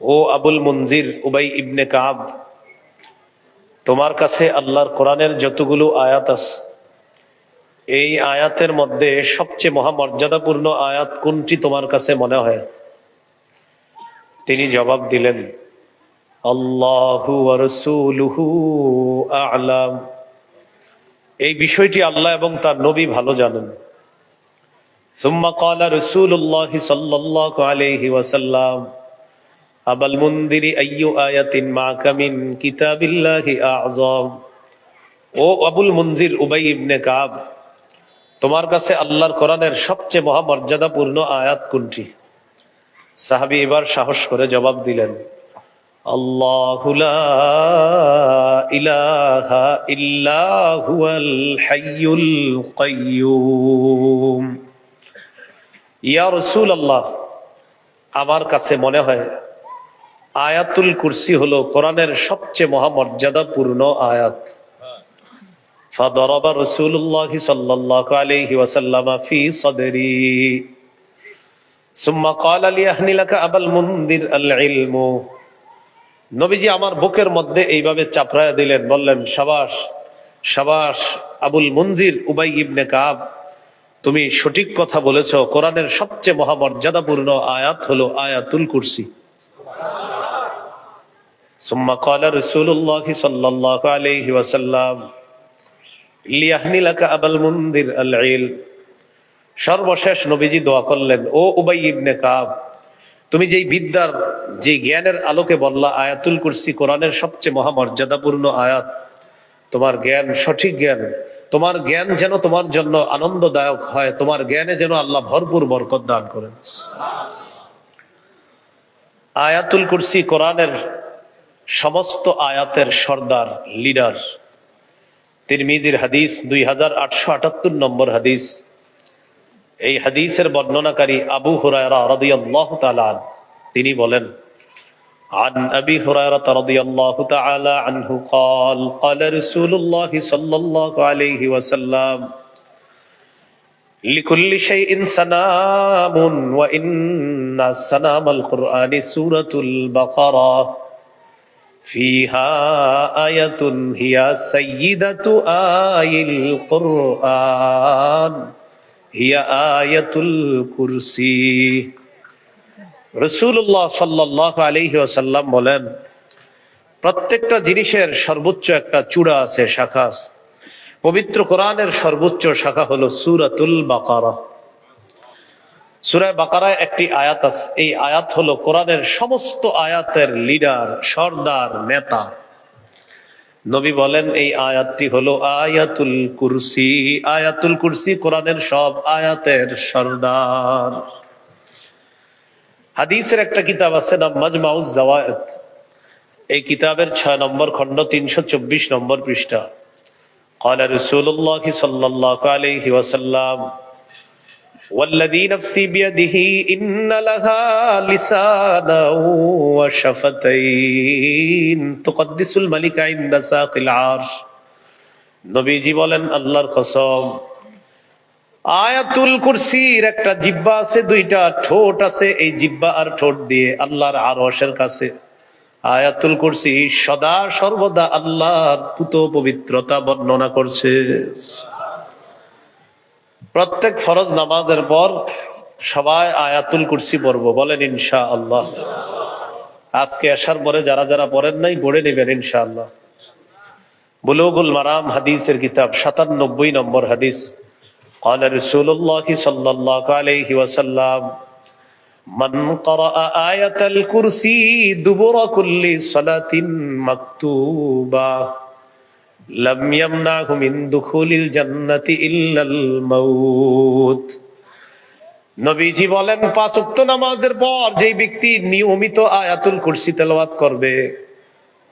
ও আবুল মুনজির উবাই ইবনে কাব, তোমার কাছে আল্লাহর কোরআনের যতগুলো আয়াত আছে, এই আয়াতের মধ্যে সবচেয়ে মহামর্যাদাপূর্ণ আয়াত কোনটি তোমার কাছে মনে হয়? তিনি জবাব দিলেন, আল্লাহু ওয়া রাসূলুহু আ'লাম। এই বিষয়টি আল্লাহ এবং তার নবী ভালো জানেন। সুম্মা ক্বালা রাসূলুল্লাহ সাল্লাল্লাহু আলাইহি ওয়াসাল্লাম, আবাল মুনদিরি আইয়ু আয়াতিন মাকা মিন কিতাবিল্লাহি আ'যাম। ও আবুল মুনজির উবাই ইবনে কাব, তোমার কাছে আল্লাহর কোরআনের সবচেয়ে মহামর্যাদাপূর্ণ আয়াত কোনটি? সাহাবী এবার সাহস করে জবাব দিলেন, আল্লাহু লা ইলাহা ইল্লা হুয়াল হাইয়ুল কাইয়্যুম। ইয়া রাসূলুল্লাহ, আমার কাছে মনে হয় আয়াতুল কুরসি হলো কোরআনের সবচেয়ে মহামর্যাদাপূর্ণ আয়াত। ফাদারাবা রাসূলুল্লাহ সাল্লাল্লাহু আলাইহি ওয়াসাল্লাম ফি সাদরি সুম্মা ক্বালা লিয়াহনি লাকা আবাল মুনদির আল ইলমু। নবীজি আমার বুকের মধ্যে এইভাবে চাপড়ায়া দিলেন, বললেন, শাবাশ শাবাশ আবুল মুনজির উবাই ইবনে কাব, তুমি সঠিক কথা বলেছো। কোরআনের সবচেয়ে মহামর্যাদাপূর্ণ আয়াত হলো আয়াতুল কুরসি। সুম্মা ক্বালা রাসূলুল্লাহ সাল্লাল্লাহু আলাইহি ওয়াসাল্লাম লিয়াহনি লাকা আবাল মুনদির আল ইলম। সর্বশেষ নবীজি দোয়া করলেন, ও উবাই ইবনে কাব, তুমি যেই বিদ্যার, যে জ্ঞানের আলোকে বললা আয়াতুল কুরসি কোরআনের সবচেয়ে মহামর্যাদাপূর্ণ আয়াত, তোমার জ্ঞান সঠিক জ্ঞান, তোমার জ্ঞান যেন তোমার জন্য আনন্দদায়ক হয়, তোমার জ্ঞানে যেন আল্লাহ ভরপুর বরকত দান করেন। আয়াতুল কুরসি কোরআনের সমস্ত আয়াতের সর্দার, লিডার। তিরমিজির হাদিস 2878 নম্বর হাদিস। এই হাদিসের বর্ণনাকারী আবু হুরায়রা রাদিয়াল্লাহু তাআলা আনহু, তিনি বলেন, عن أبي هريرة رضي الله تعالى عنه قال قال رسول الله صلى الله عليه وسلم لكل شيء سنام وإن سنام القرآن سورة البقرة فيها آية هي سيدة آي القرآن هي آية الكرسي। রাসূলুল্লাহ সাল্লাল্লাহু আলাইহি ওয়াসাল্লাম বলেন, প্রত্যেকটা জিনিসের সর্বোচ্চ একটা চূড়া আছে, শাখা আছে। পবিত্র কোরআনের সর্বোচ্চ শাখা হলো সূরাতুল বাকারা। সূরা বাকারায় একটি আয়াত আছে, এই আয়াত হলো কোরআনের সমস্ত আয়াতের লিডার, সর্দার, নেতা। নবী বলেন, এই আয়াতটি হলো আয়াতুল কুরসি। আয়াতুল কুরসি কোরআনের সব আয়াতের সর্দার। হাদিসের একটা কিতাব আছে নাম মাজমাউজ জাওয়ায়েদ। এই কিতাবের 6 নম্বর খণ্ড 324 নম্বর পৃষ্ঠা। قال رسول الله صلى الله عليه وسلم والذي نفسي بيده إن لها لسانا وشفتين تقدس الملك عند ساق العرش। নবীজি বলেন, আল্লাহর কসম, আয়াতুল কুরসির একটা জিহ্বা আছে, দুইটা ঠোঁট আছে। এই জিহ্বা আর ঠোঁট দিয়ে আল্লাহর আরশের কাছে আয়াতুল কুরসি সদা সর্বদা আল্লাহর পুত পবিত্রতা বর্ণনা করছে। প্রত্যেক ফরজ নামাজের পর সবাই আয়াতুল কুরসি পড়বো, বলেন ইনশাআল্লাহ। আজকে আসার পরে যারা যারা পড়েন নাই পড়ে নেবেন ইনশাআল্লাহ। বুলুগুল মারাম হাদিসের কিতাব 97 নম্বর হাদিস। قال رسول الله صلى الله عليه وسلم من قرأ آية الكرسي دبر كل صلاة مكتوبة لم يمنعه من دخول الجنة إلا الموت। নবীজি বলেন, 5 ওয়াক্ত নামাজের পর যেই ব্যক্তি নিয়মিত আয়াতুল কুরসি তেলাওয়াত করবে,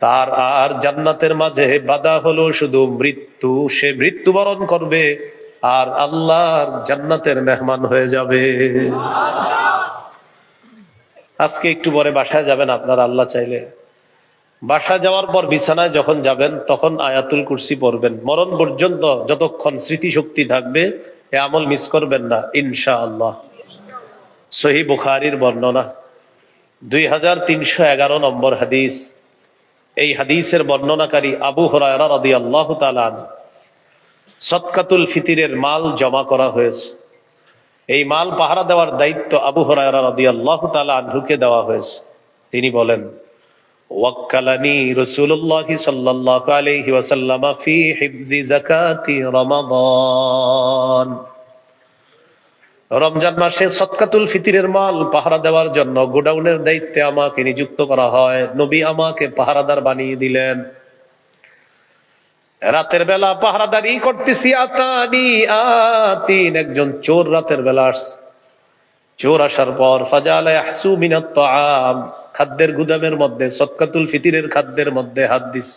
তার আর জান্নাতের মাঝে বাধা হলো শুধু মৃত্যু। সে মৃত্যুবরণ করবে আর আল্লাহর জান্নাতের মেহমান হয়ে যাবে। আজকে একটু পরে বাসায় যাবেন আপনারা, আল্লাহ চাইলে বাসায় যাওয়ার পর বিছানায় যখন যাবেন তখন আয়াতুল কুরসি পড়বেন। মরণ পর্যন্ত যতক্ষণ স্মৃতিশক্তি থাকবে এ আমল মিস করবেন না ইনশাআল্লাহ। সহিহ বুখারীর বর্ণনা, 2311 নম্বর হাদিস। এই হাদিসের বর্ণনাকারী আবু হুরায়রা রাদিয়াল্লাহু তাআলা আনহু। সদকাতুল ফিতরের মাল জমা করা হয়েছে। এই মাল পাহারা দেওয়ার দায়িত্ব আবু হুরায়রা রাদিয়াল্লাহু তাআলা আনহুকে দেওয়া হয়েছে। তিনি বলেন, ওয়াক্কালানি রাসূলুল্লাহ সাল্লাল্লাহু আলাইহি ওয়াসাল্লাম ফি হিফজি যাকাতি রমাদান। রমজান মাসে সদকাতুল ফিতরের মাল পাহারা দেওয়ার জন্য গোডাউনের দায়িত্বে আমাকে নিযুক্ত করা হয়। নবী আমাকে পাহারাদার বানিয়ে দিলেন। রাতের বেলা পাহারাদারি করতেছি। একজন চোর রাতের বেলা আসছে। চোর আসার পর ফাজালা ইয়াহসু মিনাত তাআম, খাদ্যের গুদামের মধ্যে সদকাতুল ফিতরের খাদ্যের মধ্যে হাত দিস।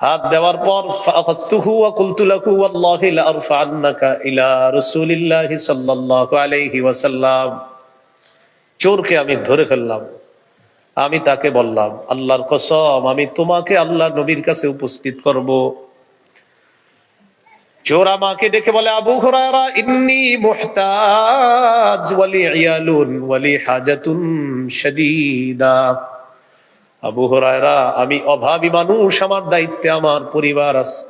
হাত দেওয়ার পর ফাআখাযতুহু ওয়া কুলতু লাহু ওয়াল্লাহি লা আরফা'আন্নাকা ইলা রাসূলিল্লাহি সাল্লাল্লাহু আলাইহি ওয়াসাল্লাম। চোরকে আমি ধরে ফেললাম। আমি তাকে বললাম, আল্লাহর কসম, আমি তোমাকে আল্লাহর নবীর কাছে উপস্থিত করব। চোর আমাকে ডেকে বলে, আবু হুরায়রা ইন্নী মুহতাজ ওয়ালি ইয়ালুন ওয়ালি হাজাতুন শাদীদা। আবু হুরায়রা, আমি অভাবী মানুষ, আমার দায়িত্বে আমার পরিবার আছে,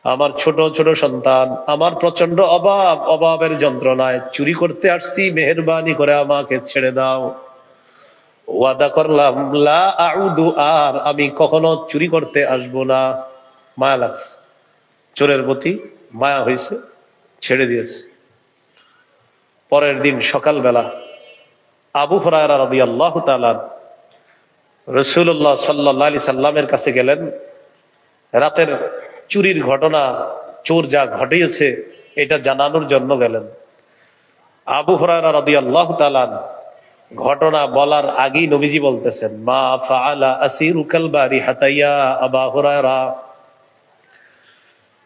আমার ছোট ছোট সন্তান, আমার প্রচন্ড অভাব, অভাবের যন্ত্রণায় চুরি করতে আসছি, মেহেরবানি করে আমাকে ছেড়ে দাও। ওয়াদা করলাম লা আউদু, আর আমি কখনো চুরি করতে আসব না। মায়া লাগছে, চোরের প্রতি মায়া হয়েছে, ছেড়ে দিয়েছে। পরের দিন সকালবেলা আবু হুরায়রা রাদিয়াল্লাহু তাআলা রাসূলুল্লাহ সাল্লাল্লাহু আলাইহি সাল্লামের কাছে গেলেন। রাতের চুরির ঘটনা, চোর যা ঘটিয়েছে এটা জানানোর জন্য গেলেন। আবু হুরায়রা রাদিয়াল্লাহু তাআলা ঘটনা বলার আগেই নবীজি বলতেছেন, মা ফাআলা আসিরুকাল বারিহাতা ইয়া আবা হুরায়রা।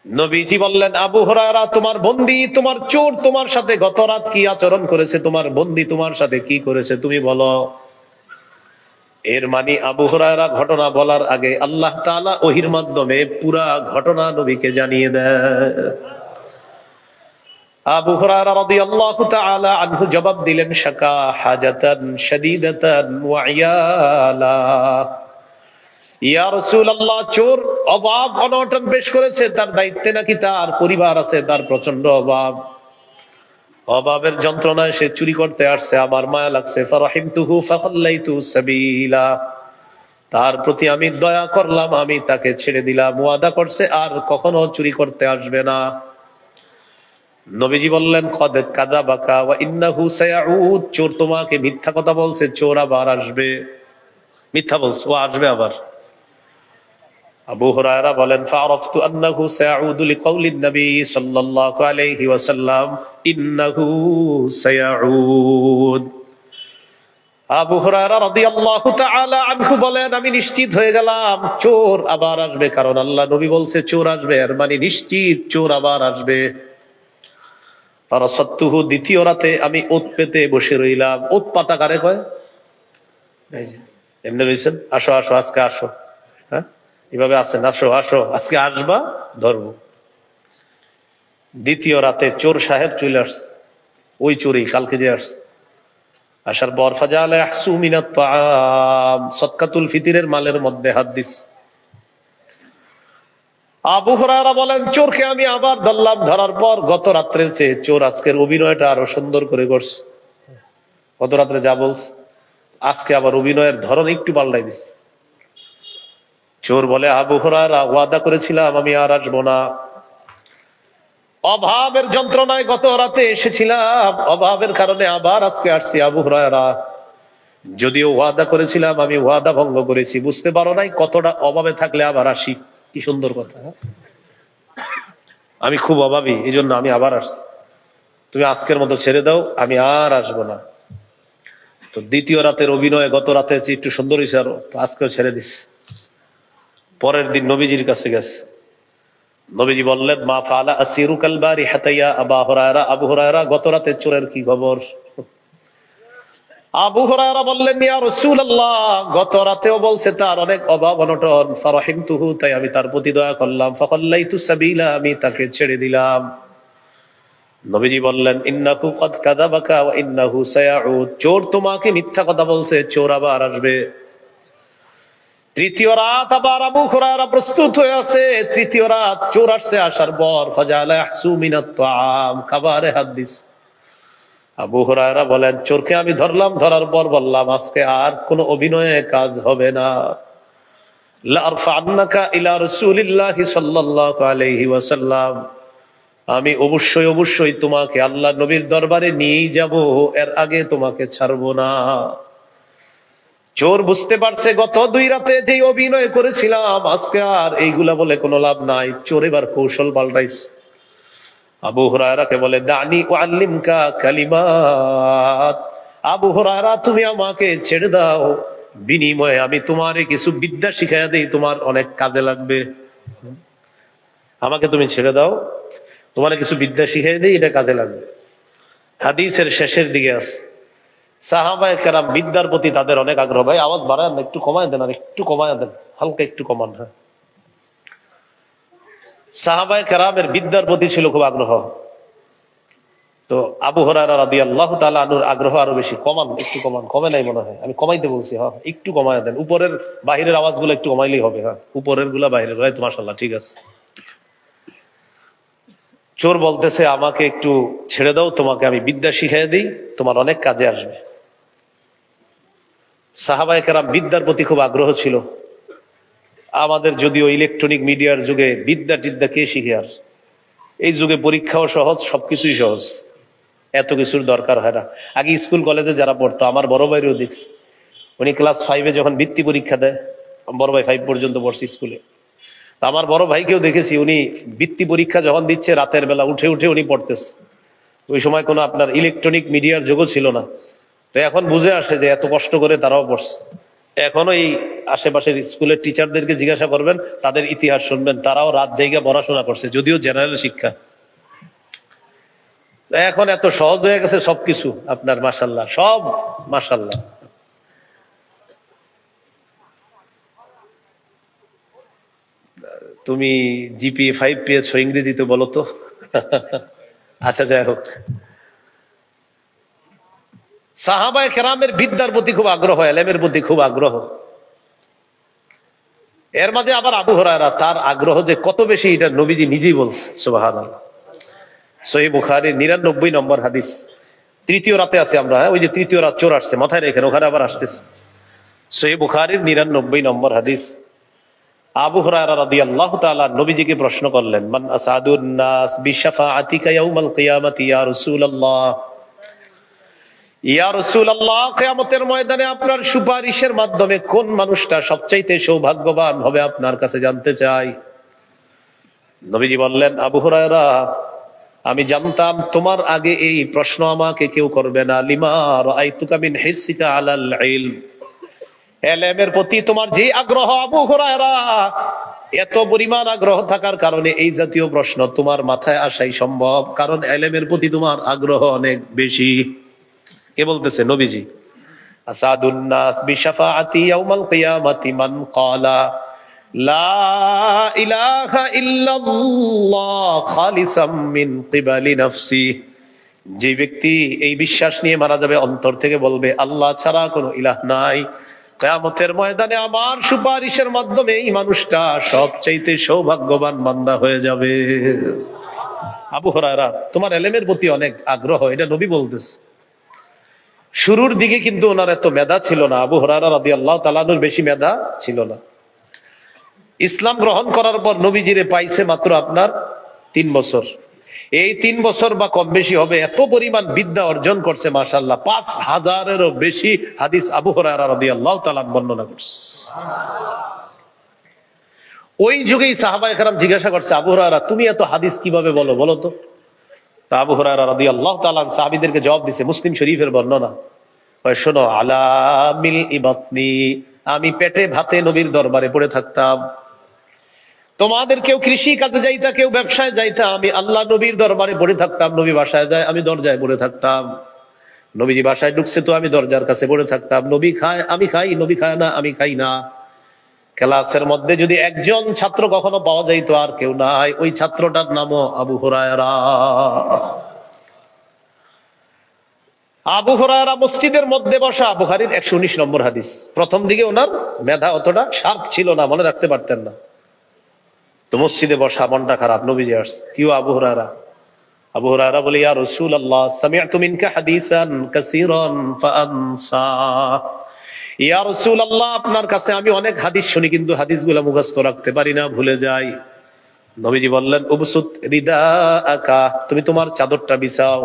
নবীজি বললেন, আবু হুরায়রা, তোমার বন্দী, তোমার চোর তোমার সাথে গত রাত কি আচরণ করেছে, তোমার বন্দী তোমার সাথে কি করেছে তুমি বলো। এর মানে আবু হুরায়রা ঘটনা বলার আগে আল্লাহ তাআলা ওহীর মাধ্যমে পুরা ঘটনা নবীকে জানিয়ে দেয়। আবু হুরায়রা রাদিয়াল্লাহু তাআলা আনহু জবাব দিলেন, শাকা হাজাতান শাদীদাতান ওয়া ইয়ালা। ইয়া রাসূলুল্লাহ, চোর অভাব অনটন পেশ করেছে, তার দায়িত্বে নাকি তার পরিবার আছে, তার প্রচন্ড অভাব, অভাবের যন্ত্রণায় সে চুরি করতে আসছে, আমার মায়া লাগছে। ফারাহিমতুহু ফাখাল্লাইতু সাবিলা, তার প্রতি আমি দয়া করলাম, আমি তাকে ছেড়ে দিলাম। ওয়াদা করছে আর কখনো চুরি করতে আসবে না। নবীজি বললেন, কদ কাযাবাকা ওয়া ইন্নাহু সায়াউদ, চোর তোমাকে মিথ্যা কথা বলছে, চোর আবার আসবে। মিথ্যা বলছে, ও আসবে আবার। আবু হুরায়রা বলেন, ফাআরাফতু আন্নাহু সায়াউদু লিকাউলিন নবী সাল্লাল্লাহু আলাইহি ওয়াসাল্লাম ইন্নাহু সায়াউদ। আবু হুরায়রা রাদিয়াল্লাহু তাআলা আনহু বলেন, আমি নিশ্চিত হয়ে গেলাম চোর আবার আসবে, কারণ আল্লাহ নবী বলছে চোর আসবে, এর মানে নিশ্চিত চোর আবার আসবে। ফারাসাতুহু, দ্বিতীয় রাতে আমি ওত পেতে বসে রইলাম। ওত পাতা কারে কয়? এই যে এমনি বলছেন, আসো আসো আজকে আসো, হ্যাঁ এভাবে আছেন, আসো আসো আজকে আসবা, ধরবো। দ্বিতীয় রাতে চোর সাহেব চলে আসছে, ওই চোরই কালকে যে আসছে। আসার পর ফাজালা ইয়াহসু মিনাত তাআম, সদকাতুল ফিতরের মালের মধ্যে হাত দিস। আবু হুরায়রা বলেন, চোরকে আমি আবার ধরলাম। ধরার পর গত রাত্রের চেয়ে চোর আজকের অভিনয়টা আরো সুন্দর করে করছে। গত রাত্রে যা বলছে আজকে আবার অভিনয়ের ধরন একটু পাল্টাই দিস। চোর বলে, আবু হুরায়রা, ওয়াদা করেছিলাম আমি আর আসবো না। অভাবের যন্ত্রণায় গত রাতে এসেছিলাম, অভাবের কারণে আবার আজকে আসছি। আবু হুরায়রা, যদিও ওয়াদা করেছিলাম আমি ওয়াদা ভঙ্গ করেছি, বুঝতে পারো নাই কতটা অভাবে থাকলে আবার আসি। কি সুন্দর কথা, আমি খুব অভাবী, এই জন্য আমি আবার আসছি, তুমি আজকের মতো ছেড়ে দাও, আমি আর আসবো না। তো দ্বিতীয় রাতের অভিনয় গত রাতে একটু সুন্দর হয়েছে, আরো তো আজকেও ছেড়ে দিস। পরের দিন নবীজির কাছে গেছে। নবীজি বললেন, মা ফাআলা আসিরুকাল বারিহাতা ইয়া আবা হুরায়রা। আবু হুরায়রা, গত রাতে চোরের কি খবর? আবু হুরায়রা বললেন, ইয়া রাসূলুল্লাহ, গত রাতেও বলছে তার অনেক অভাব অনটন। ফারাহিমতুহু, তাই আমি তার প্রতি দয়া করলাম। ফাখাল্লাইতু সাবিলা, আমি তাকে ছেড়ে দিলাম। নবীজি বললেন, ইন্নাহু ক্বাদ কাযাবাকা ওয়া ইন্নাহু সায়াউদ, চোর তোমাকে মিথ্যা কথা বলছে, চোর আবার আসবে। তৃতীয় রাত আবার আবু হুরায়রা প্রস্তুত হয়ে আছে। তৃতীয় রাত চোর আসছে, আসার পর ফাজালা ইয়াহসু মিনাত তাআম, খাবারে হাত দিস। আবু হুরায়রা বলেন, চোরকে আমি ধরলাম, ধরার পর বললাম, আজকে আর কোনো অভিনয়ে কাজ হবে না। লা আরফা'নাকা ইলা রাসূলিল্লাহি সাল্লাল্লাহু আলাইহি ওয়াসাল্লাম, আমি অবশ্যই অবশ্যই তোমাকে আল্লাহ নবীর দরবারে নিয়েই যাব, এর আগে তোমাকে ছাড়বো না। চোর বুঝতে পারছে গত 2 রাতে যে অভিনয় করেছিলাম, আজকে আর এইগুলা বলে কোনো লাভ নাই। চোর এবার কৌশল পাল্টাইছে। আবু হুরায়রাকে বলে, দানি উআল্লিমকা কালিমাত, আবু হুরায়রা তুমি আমাকে ছেড়ে দাও, বিনিময়ে আমি তোমারে কিছু বিদ্যা শিখাইয়া দেই, তোমার অনেক কাজে লাগবে। আমাকে তুমি ছেড়ে দাও, তোমার কিছু বিদ্যা শিখাই দেই, এটা কাজে লাগবে। হাদিসের শেষের দিকে আছে, সাহাবায়ে কেরাম বিদ্যার প্রতি তাদের অনেক আগ্রহ। ভাই আওয়াজ বাড়ান, একটু কমায় দেন, আর একটু কমায় দেন, হালকা একটু কমান। হ্যাঁ, সাহাবায়ে কেরামের বিদ্যার প্রতি ছিল খুব আগ্রহ। তো আবু হুরায়রা রাদিয়াল্লাহু তাআলা আনহুর আগ্রহ আরো বেশি। কমান, একটু কমান। কমে নাই মনে হয়, আমি কমাইতে বলছি। হ্যাঁ, একটু কমায় দেন, উপরের বাহিরের আওয়াজগুলো একটু কমাইলেই হবে। হ্যাঁ, উপরের গুলা বাহিরের, তো মাশাআল্লাহ, ঠিক আছে। চোর বলতেছে, আমাকে একটু ছেড়ে দাও, তোমাকে আমি বিদ্যা শিখাই দিই, তোমার অনেক কাজে আসবে। সাহাবায়ে কেরাম বিদ্যার প্রতি খুব আগ্রহ ছিল। আমাদের যদিও ইলেকট্রনিক মিডিয়ার যুগে বিদ্যা টিদ্যা কে শিখে, আর এই যুগে পরীক্ষাও সহজ, সবকিছুই সহজ, এত কিছুর দরকার হয় না। আগে স্কুল কলেজে যারা পড়তো, আমার বড় ভাইয়েরও দেখছি, উনি ক্লাস 5-এ যখন বৃত্তি পরীক্ষা দেয়, বড় ভাই 5 পর্যন্ত পড়ছে স্কুলে, তা আমার বড় ভাইকেও দেখেছি, উনি বৃত্তি পরীক্ষা যখন দিচ্ছে, রাতের বেলা উঠে উঠে উনি পড়তেছে। ওই সময় কোনো আপনার ইলেকট্রনিক মিডিয়ার যুগও ছিল না। তো এখন বুঝে আসে যে এত কষ্ট করে তারাও পড়ছে। এখনো এই আশেপাশের স্কুলের টিচারদেরকে জিজ্ঞাসা করবেন, তাদের ইতিহাস শুনবেন, তারাও রাত জায়গা পড়াশোনা করছে, যদিও জেনারেল শিক্ষা। এখন এত সহজ হয়ে গেছে সবকিছু আপনার, মাশাআল্লাহ, সব মাশাআল্লাহ। তুমি জিপিএ 5 পেয়েছো, ইংরেজিতে বলো তো। আচ্ছা, যাই হোক, সাহাবায়ে কেরামের বিদ্যার প্রতি খুব আগ্রহ, এলেমের প্রতি খুব আগ্রহ। এর মাঝে আবার আবু হুরায়রা, তার আগ্রহ যে কত বেশি, এটা নবীজি নিজেই বলছে, সুবহানাল্লাহ। সহিহ বুখারীর 99 নম্বর হাদিস, তৃতীয় রাতে আছে আমরা। ওই যে তৃতীয় রাত চোর আসছে, মাথায় রেখেন, ওখানে আবার আসতেছে। সহিহ বুখারীর 99 নম্বর হাদিস। আবু হুরায়রা রাদিয়াল্লাহু তাআলা নবীজিকে প্রশ্ন করলেন, মান আসাদুন নাস বিশাফাআতিকা ইয়াউমাল কিয়ামাতি ইয়া রাসূলুল্লাহ, ইয়া রাসূলুল্লাহ, কিয়ামতের ময়দানে আপনার সুপারিশের মাধ্যমে কোন মানুষটা সবচাইতে সৌভাগ্যবান হবে আপনার কাছে জানতে চাই। নবীজি বললেন, আবু হুরায়রা, আমি জানতাম তোমার আগে এই প্রশ্ন আমাকে কেউ করবে না। লিমা রাআইতুকা মিন হিরসিকা আলাল ইলম, ইলমের প্রতি তোমার যে আগ্রহ আবু হুরায়রা, এত পরিমাণ আগ্রহ থাকার কারণে এই জাতীয় প্রশ্ন তোমার মাথায় আসাই সম্ভব, কারণ ইলমের প্রতি তোমার আগ্রহ অনেক বেশি। কে বলতেছে? নবীজি। আসাদুন নাস বিশাফাআতি ইয়াউমাল কিয়ামাতি মান ক্বালা লা ইলাহা ইল্লাল্লাহ খালিসাম মিন কিবালি নাফসি, যে ব্যক্তি এই বিশ্বাস নিয়ে মারা যাবে, অন্তর থেকে বলবে আল্লাহ ছাড়া কোনো ইলাহ নাই, কিয়ামতের ময়দানে আমার সুপারিশের মাধ্যমে এই মানুষটা সবচাইতে সৌভাগ্যবান বান্দা হয়ে যাবে। আবু হুরায়রা, তোমার ইলমের প্রতি অনেক আগ্রহ, এটা নবী বলতেছে। শুরুর দিকে কিন্তু ওনার এত মেধা ছিল না। আবু হুরায়রা রাদিয়াল্লাহু তাআলা আনহুর বেশি মেধা ছিল না। ইসলাম গ্রহণ করার পর নবীজিরে পাইছে মাত্র আপনার 3 বছর। এই 3 বছর বা কম বেশি হবে, এত পরিমাণ বিদ্যা অর্জন করছে, মাশাআল্লাহ। 5000-এরও বেশি হাদিস আবু হুরায়রা রাদিয়াল্লাহু তাআলা বর্ণনা করছে। ওই যুগেই সাহাবায়ে কেরাম জিজ্ঞাসা করছে, আবু হুরায়রা, তুমি এত হাদিস কিভাবে বলো, বলো তো। তা আবু হুরায়রা রাদিয়াল্লাহু তাআলা সাহাবীদেরকে জবাব দিছে, মুসলিম শরীফের বর্ণনা। শোনো, আলা মিল ইবাতনি, আমি পেটে ভাতে নবীর দরবারে পড়ে থাকতাম। তোমাদের কেউ কৃষি কাজে যাইতা, কেউ ব্যবসায় যাইতা, আমি আল্লাহ নবীর দরবারে পড়ে থাকতাম। নবী বাসায় যায়, আমি দরজায় পড়ে থাকতাম। নবীজি বাসায় ঢুকছে তো আমি দরজার কাছে পড়ে থাকতাম। নবী খায়, আমি খাই, নবী খায় না, আমি খাই না। ক্লাসের মধ্যে যদি একজন ছাত্র কখনো পাওয়া যাইতো, আর কেউ নাই, ওই ছাত্রটার নামও আবু হুরায়রা। আবু হুরায়রা মসজিদের মধ্যে বসা, বুখারীর 119 নম্বর হাদিস। প্রথম দিকে ওনার মেধা অতটা শার্প ছিল না, মনে রাখতে পারতেন না। তো মসজিদে বসা, মনটা খারাপ, নবীজি আসছে। কি আবু হুরায়রা? আবু হুরায়রা বলে, ইয়া রাসূলুল্লাহ, সামি'তু মিনকা হাদিসান কাসীরান ফাআনসা। ইয়া রাসূলুল্লাহ, আপনার কাছে আমি অনেক হাদিস শুনি, কিন্তু হাদিসগুলো মুখস্থ রাখতে পারি না, ভুলে যাই। নবীজি বললেন, উবসুত রিদাআকা, তুমি তোমার চাদরটা বিছাও।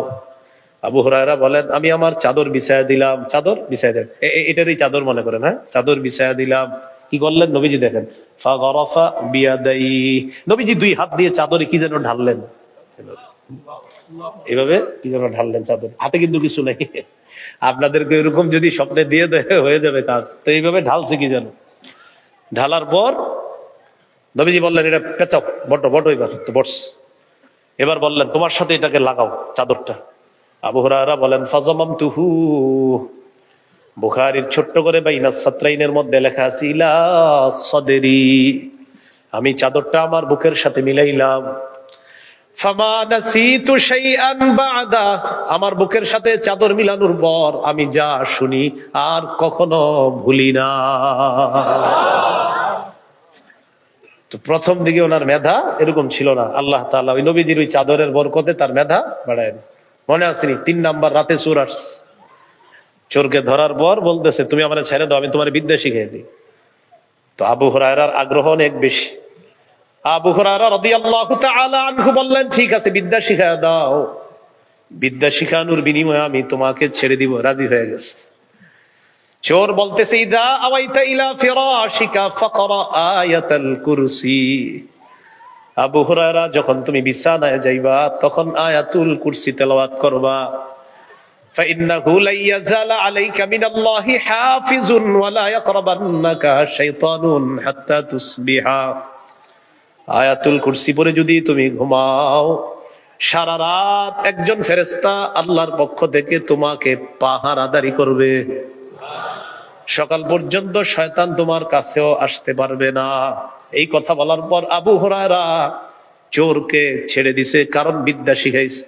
আবু হুরায়রা বলেন, আমি আমার চাদর বিছায়া দিলাম। চাদর বিছায়া দিলেন, এটারই চাদর মনে করেন, হ্যাঁ, চাদর বিছায়া দিলাম। কি করলেন নবীজি? দেখেন, ফাগরাফা বিয়াদাই, নবীজি দুই হাত দিয়ে চাদরে কি যেন ঢাললেন, এভাবে কি যেন ঢাললেন চাদর, হাতে কিন্তু কিছু নাই। আপনাদেরকে এরকম যদি স্বপ্নে দিয়ে দেয় হয়ে যাবে কাজ। তো এইভাবে ঢালছে কি যেন, ঢালার পর নবীজি বললেন, এটা পেঁচাও, বটো বটো, এবার তো বটস। এবার বললেন, তোমার সাথে এটাকে লাগাও চাদরটা। আবু হুরায়রা বলেন, ফাজামামতুহু, বুখারীর ছোট্ট করে বাইনা সাতরাইনের মধ্যে লেখা আছে ইলা সাদরি, আমি চাদরটা আমার বুকের সাথে মিলাইলাম। ফামা নাসিতু শাইআন বাদা, আমার বুকের সাথে চাদর মিলানোর পর আমি যা শুনি আর কখনো ভুলি না। তো প্রথম দিকে ওনার মেধা এরকম ছিল না, আল্লাহ তাআলা ওই নবীজির ওই চাদরের বরকতে তার মেধা বাড়ায় দিয়েছে। মনে আসেনি 3 নাম্বার রাতে চোর আসছে, চোরকে ধরার পর বলতেছে, তুমি আমার ছেড়ে দাও, আমি তোমার বিদ্যা শিখিয়ে দিই। তো আবু হুরায়রার আগ্রহ অনেক বেশি। আবু হুরায়রা রাদিয়াল্লাহু তাআলা আনহু বললেন, ঠিক আছে, বিদ্যা শিখায় দাও, বিদ্যা শিখানোর বিনিময়ে আমি তোমাকে ছেড়ে দিব। রাজি হয়ে গেছে। চোর বলতেছে, ইদা আওয়াইতা ইলা ফিরাশিকা ফাকরা আয়াতাল কুরসি, আবু হুরায়রা যখন তুমি বিছানায় যাইবা তখন আয়াতুল কুরসি তেলাওয়াত করবা। ফাইন্নাহু লা ইয়াজালা আলাইকা মিনাল্লাহি হাফিজুন ওয়া লা ইয়াকরাবান্নাকা শাইতানুন হাত্তা তুসবিহা, আয়াতুল কুরসি পড়ে যদি তুমি ঘুমাও, সারা রাত একজন ফেরেশতা আল্লাহর পক্ষ থেকে তোমাকে পাহারাদারি করবে, সকাল পর্যন্ত শয়তান তোমার কাছেও আসতে পারবে না। এই কথা বলার পর আবু হুরায়রা চোরকে ছেড়ে দিছে, কারণ বিদ্যা শিখাইছে।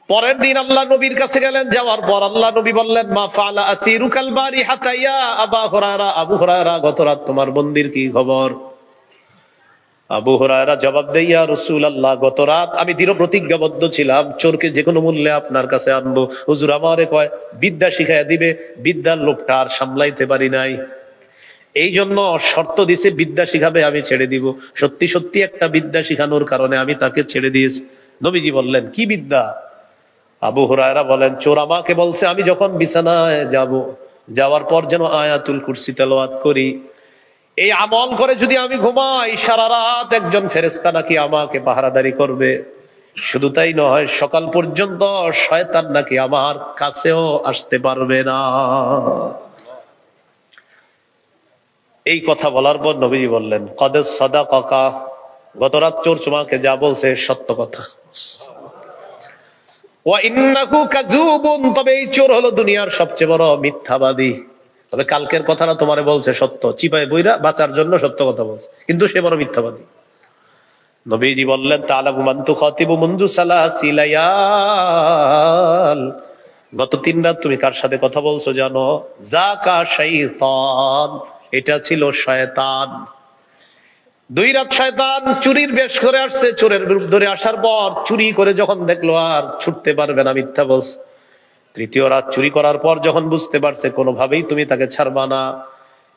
পরের দিন আল্লাহ নবীর কাছে গেলেন, যাওয়ার পর আল্লাহ নবী বললেন, মা ফাআলা আসিরুকাল বারিহাতা ইয়া আবু হুরায়রা, আবু হুরায়রা গত রাত তোমার বন্দির কি খবর? আবু হুরায়রা জবাব দেয়, ইয়া রাসূলুল্লাহ, গত রাত আমি দৃঢ় প্রতিজ্ঞাবদ্ধ ছিলাম চোরকে যে কোনো মূল্যে আপনার কাছে আনবো। হুজুর আমারে কয় বিদ্যা শিখাইয়া দিবে, বিদ্যার লোভটা আর সামলাইতে পারি নাই, এই জন্য শর্ত দিছে বিদ্যা শিখাবে, আমি ছেড়ে দিব। সত্যি সত্যি একটা বিদ্যা শিখানোর কারণে আমি তাকে ছেড়ে দিয়েছি। নবীজি বললেন, কি বিদ্যা? আবু হুরায়রা বলেন, চোর আমাকে বলছে আমি যখন বিছানায় যাব, যাওয়ার পর যেন আয়াতুল কুরসি তেলাওয়াত করি। এই আমল করে যদি আমি ঘুমাই, সারা রাত একজন ফেরেশতা নাকি আমাকে পাহারাদারি করবে। শুধু তাই নয়, সকাল পর্যন্ত শয়তান নাকি আমার কাছেও আসতে পারবে না। এই কথা বলার পর নবীজি বললেন, কদ সাদাকাকা, গত রাত চোর তোমাকে যা বলছে সত্য কথা। ওয়া ইন্নাহু কাযুবুন, তবে এই চোর হলো দুনিয়ার সবচেয়ে বড় মিথ্যাবাদী। তবে কালকের কথাটা তোমারে বলছে সত্য, চিপায় বইরা বাঁচার জন্য সত্য কথা বলছে, কিন্তু সে বড় মিথ্যাবাদী। নবীজি বললেন, তাআলামু মান তুখাতিবু মুনযু সালাসি লায়াল, গত 3 রাত তুমি কার সাথে কথা বলছো জানো? যাকা শাইতান, এটা ছিল শয়তান। 2 রাত শয়তান চুরির বেশ করে আসছে, চোরের রূপ ধরে আসার পর চুরি করে যখন দেখলো আর ছুটতে পারবে না, মিথ্যা বলছে। 3য় রাত চুরি করার পর যখন বুঝতে পারছে কোনোভাবেই তুমি তাকে ছাড়বা না,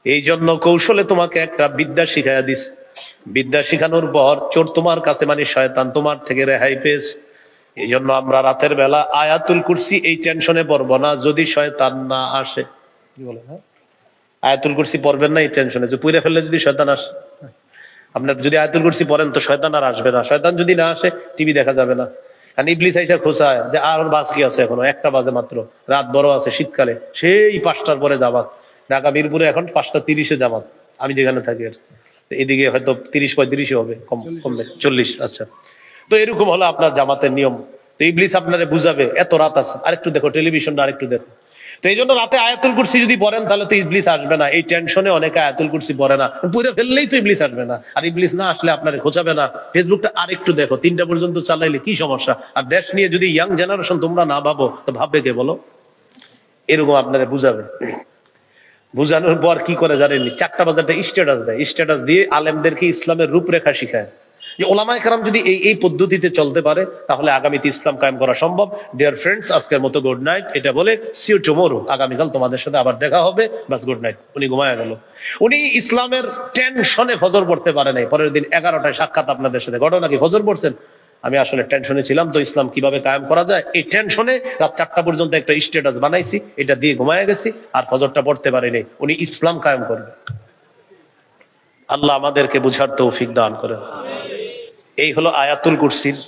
এই জন্য কৌশলে তোমাকে একটা বিদ্যা শিখাইয়া দিস। বিদ্যা শিখানোর পর চোর তোমার কাছে, মানে শয়তান তোমার থেকে রেহাই পেয়েছে। এই জন্য আমরা রাতের বেলা আয়াতুল কুরসি এই টেনশনে পড়বো না যদি শয়তান না আসে। কি বলে, হ্যাঁ, আয়াতুল কুরসি পড়বেন না এই টেনশনে, যে পুইরা ফেললে যদি শয়তান আসে। আপনার যদি আয়াতুল কুরসি পড়েন তো শয়তান আর আসবে না, শয়তান যদি না আসে টিভি দেখা যাবে না। কারণ ইবলিস আইসা খোঁচায় যে আর বাস কি আছে, এখনো 1টা বাজে মাত্র, রাত বড় আছে, শীতকালে সেই 5টার পরে জামাত। ঢাকা মিরপুরে এখন 5টা 30-এ জামাত, আমি যেখানে থাকি। আর এদিকে হয়তো 30-35 হবে, কমবে 40। আচ্ছা, তো এরকম হলো আপনার জামাতের নিয়ম। তো ইবলিস আপনারে বুঝাবে এত রাত আছে, আরেকটু দেখো টেলিভিশনটা, আরেকটু দেখো। তো এই জন্য রাতে আয়াতুল কুরসি যদি পড়েন তাহলে তো ইবলিস আসবে না। এই টেনশনে অনেকে আয়াতুল কুরসি পড়ে না, পুরো ফেললেই তো ইবলিস আসবে না। আর ইবলিস না আসলে আপনার খোঁচাবে না। ফেসবুকটা আরেকটু দেখো, 3টা পর্যন্ত চালাইলে কি সমস্যা? আর দেশ নিয়ে যদি ইয়াং জেনারেশন তোমরা না ভাবো তো ভাববে কে বলো? এরকম আপনারা বুঝাবে। বুঝানোর পর কি করে জানেননি, 4টা বাজারটা স্ট্যাটাস দেয়, স্ট্যাটাস দিয়ে আলেমদেরকে ইসলামের রূপরেখা শিখায় যে ওলামায়ে কেরাম যদি এই পদ্ধতিতে চলতে পারে তাহলে আগামীতে ইসলাম কায়েম করা সম্ভব। ডিয়ার ফ্রেন্ডস, আজকের মতো গুড নাইট। এটা বলে সি ইউ টুমরো, আগামীকাল তোমাদের সাথে আবার দেখা হবে, বাস গুড নাইট। উনি ঘুমায় গেল। উনি ইসলামের টেনশনে ফজর পড়তে পারে নাই। পরের দিন 11টায় সাক্ষাৎ আপনাদের সাথে। ঘটনা কি? ফজর পড়ছেন? আমি আসলে টেনশনে ছিলাম, তো ইসলাম কিভাবে কায়েম করা যায় এই টেনশনে রাত 4টা পর্যন্ত একটা স্ট্যাটাস বানাইছি, এটা দিয়ে ঘুমায় গেছি, আর ফজরটা পড়তে পারিনি। উনি ইসলাম কায়েম করবে। আল্লাহ আমাদেরকে বুঝার তৌফিক দান করেন। এই হলো আয়াতুল কুরসির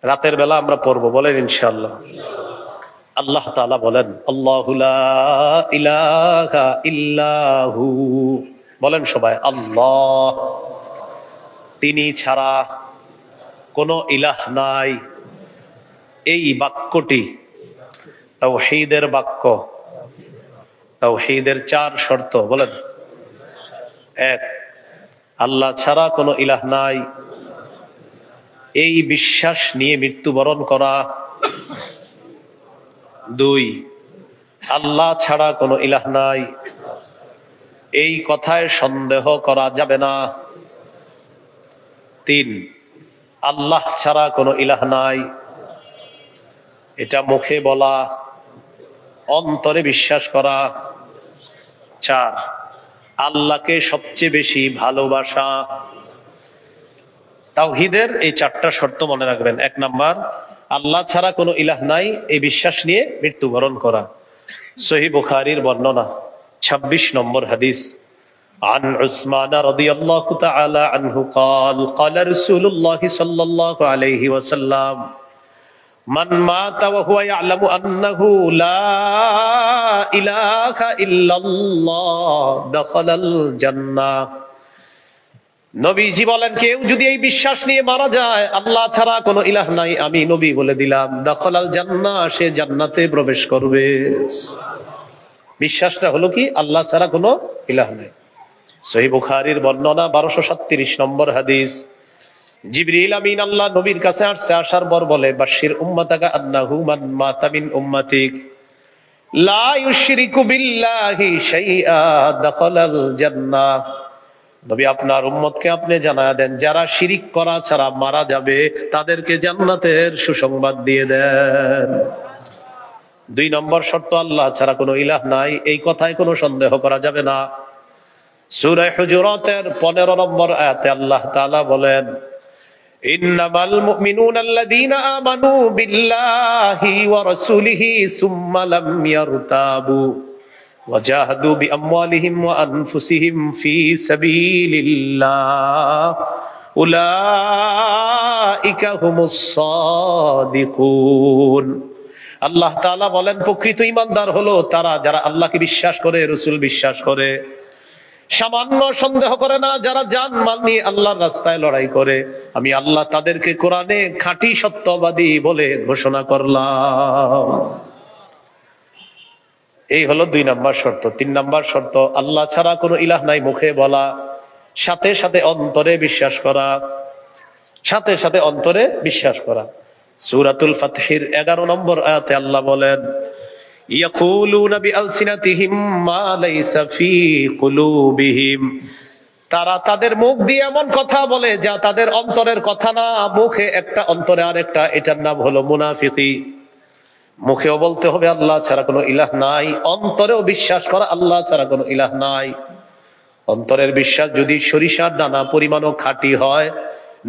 রাতের বেলা আমরা পড়বো, বলেন ইনশাআল্লাহ। আল্লাহ তাআলা বলেন, আল্লাহু লা ইলাহা ইল্লাহু, বলেন সবাই আল্লাহ, তিনি ছাড়া কোনো ইলাহ নাই। এই বাক্যটি তাওহীদের বাক্য। তাওহীদের 4 শর্ত বলেন। 1, আল্লাহ ছাড়া কোনো ইলাহ নাই, এই বিশ্বাস নিয়ে মৃত্যুবরণ করা। 2, আল্লাহ ছাড়া কোনো ইলাহ নাই, এই কথায় সন্দেহ করা যাবে না। 3, আল্লাহ ছাড়া কোনো ইলাহ নাই, এটা মুখে বলা, অন্তরে বিশ্বাস করা। 4, আল্লাহকে সবচেয়ে বেশি ভালোবাসা। তাওহীদের এই 4টা শর্ত মনে রাখবেন। 1 নাম্বার, আল্লাহ ছাড়া কোনো ইলাহ নাই, এই বিশ্বাস নিয়ে মৃত্যুবরণ করা। সহিহ বুখারীর বর্ণনা 26 নম্বর হাদিস। عن عثمان رضي الله تعالى عنه قال قال رسول الله صلى الله عليه وسلم من مات وهو يعلم أنه لا إله إلا الله دخل الجنة। নবীজি বলেন, কেউ যদি এই বিশ্বাস নিয়ে মারা যায় আল্লাহ ছাড়া কোনো ইলাহ নাই, আমি নবী বলে দিলাম, দাখালাল জান্নাহ, সে জান্নাতে প্রবেশ করবে। বিশ্বাসটা হলো কি? আল্লাহ ছাড়া কোনো ইলাহ নাই। সহিহ বুখারীর বর্ণনা 1237 নম্বর হাদিস। জিবরিল আমিন আল্লাহ নবীর কাছে আসছে, আসার পর বলে, বাশশির উম্মাতাকা আন্নাহু মান মাতা মিন উম্মাতিক লা ইউশরিকু বিল্লাহি শাইআ দাখালাল জান্নাহ। নবী আপনার উম্মতকে আপনি জানায়া দেন, যারা শিরিক করা ছাড়া মারা যাবে তাদেরকে জান্নাতের সুসংবাদ দিয়ে দেন। 2 নম্বর শর্ত, আল্লাহ ছাড়া কোনো ইলাহ নাই, এই কথায় কোনো সন্দেহ করা যাবে না। সূরা হুজুরাতের 15 নম্বর আয়াতে আল্লাহ তাআলা বলেন, ইন্নামাল মুমিনুনা আল্লাযীনা আমানু বিল্লাহি ওয়া রাসূলিহি সুম্মা লাম ইয়ারতাবু ওয়াজাহাদু বিআমওয়ালিহিম ওয়া আনফুসিহিম ফি সাবিলিল্লাহ উলাইকা হুমুস সাদিকুন। আল্লাহ তাআলা বলেন, প্রকৃত ঈমানদার হলো তারা যারা আল্লাহকে বিশ্বাস করে, রাসূল বিশ্বাস করে, সামান্য সন্দেহ করে না, যারা জান মাল নিয়ে আল্লাহর রাস্তায় লড়াই করে, আমি আল্লাহ তাদেরকে কোরআনে খাঁটি সত্যবাদী বলে ঘোষণা করলাম। এই হলো 2 নম্বর শর্ত। 3 নম্বর শর্ত, আল্লাহ ছাড়া কোনো ইলাহ নাই, মুখে বলা, সাথে সাথে অন্তরে বিশ্বাস করা। সাথে সাথে অন্তরে বিশ্বাস করা। সূরাতুল ফাতহির 11 নম্বর আয়াতে আল্লাহ বলেন, ইয়াকুলুনা বিআলসিনাতিহিম মা লাইসা ফি কুলুবিহিম, তারা তাদের মুখ দিয়ে এমন কথা বলে যা তাদের অন্তরের কথা না, মুখে একটা অন্তরে আরেকটা, এটার নাম হলো মুনাফিকি। মুখেও বলতে হবে আল্লাহ ছাড়া কোনো ইলাহ নাই, অন্তরেও বিশ্বাস করা আল্লাহ ছাড়া কোনো ইলাহ নাই। অন্তরের বিশ্বাস যদি সরিষার দানা পরিমাণও খাঁটি হয়,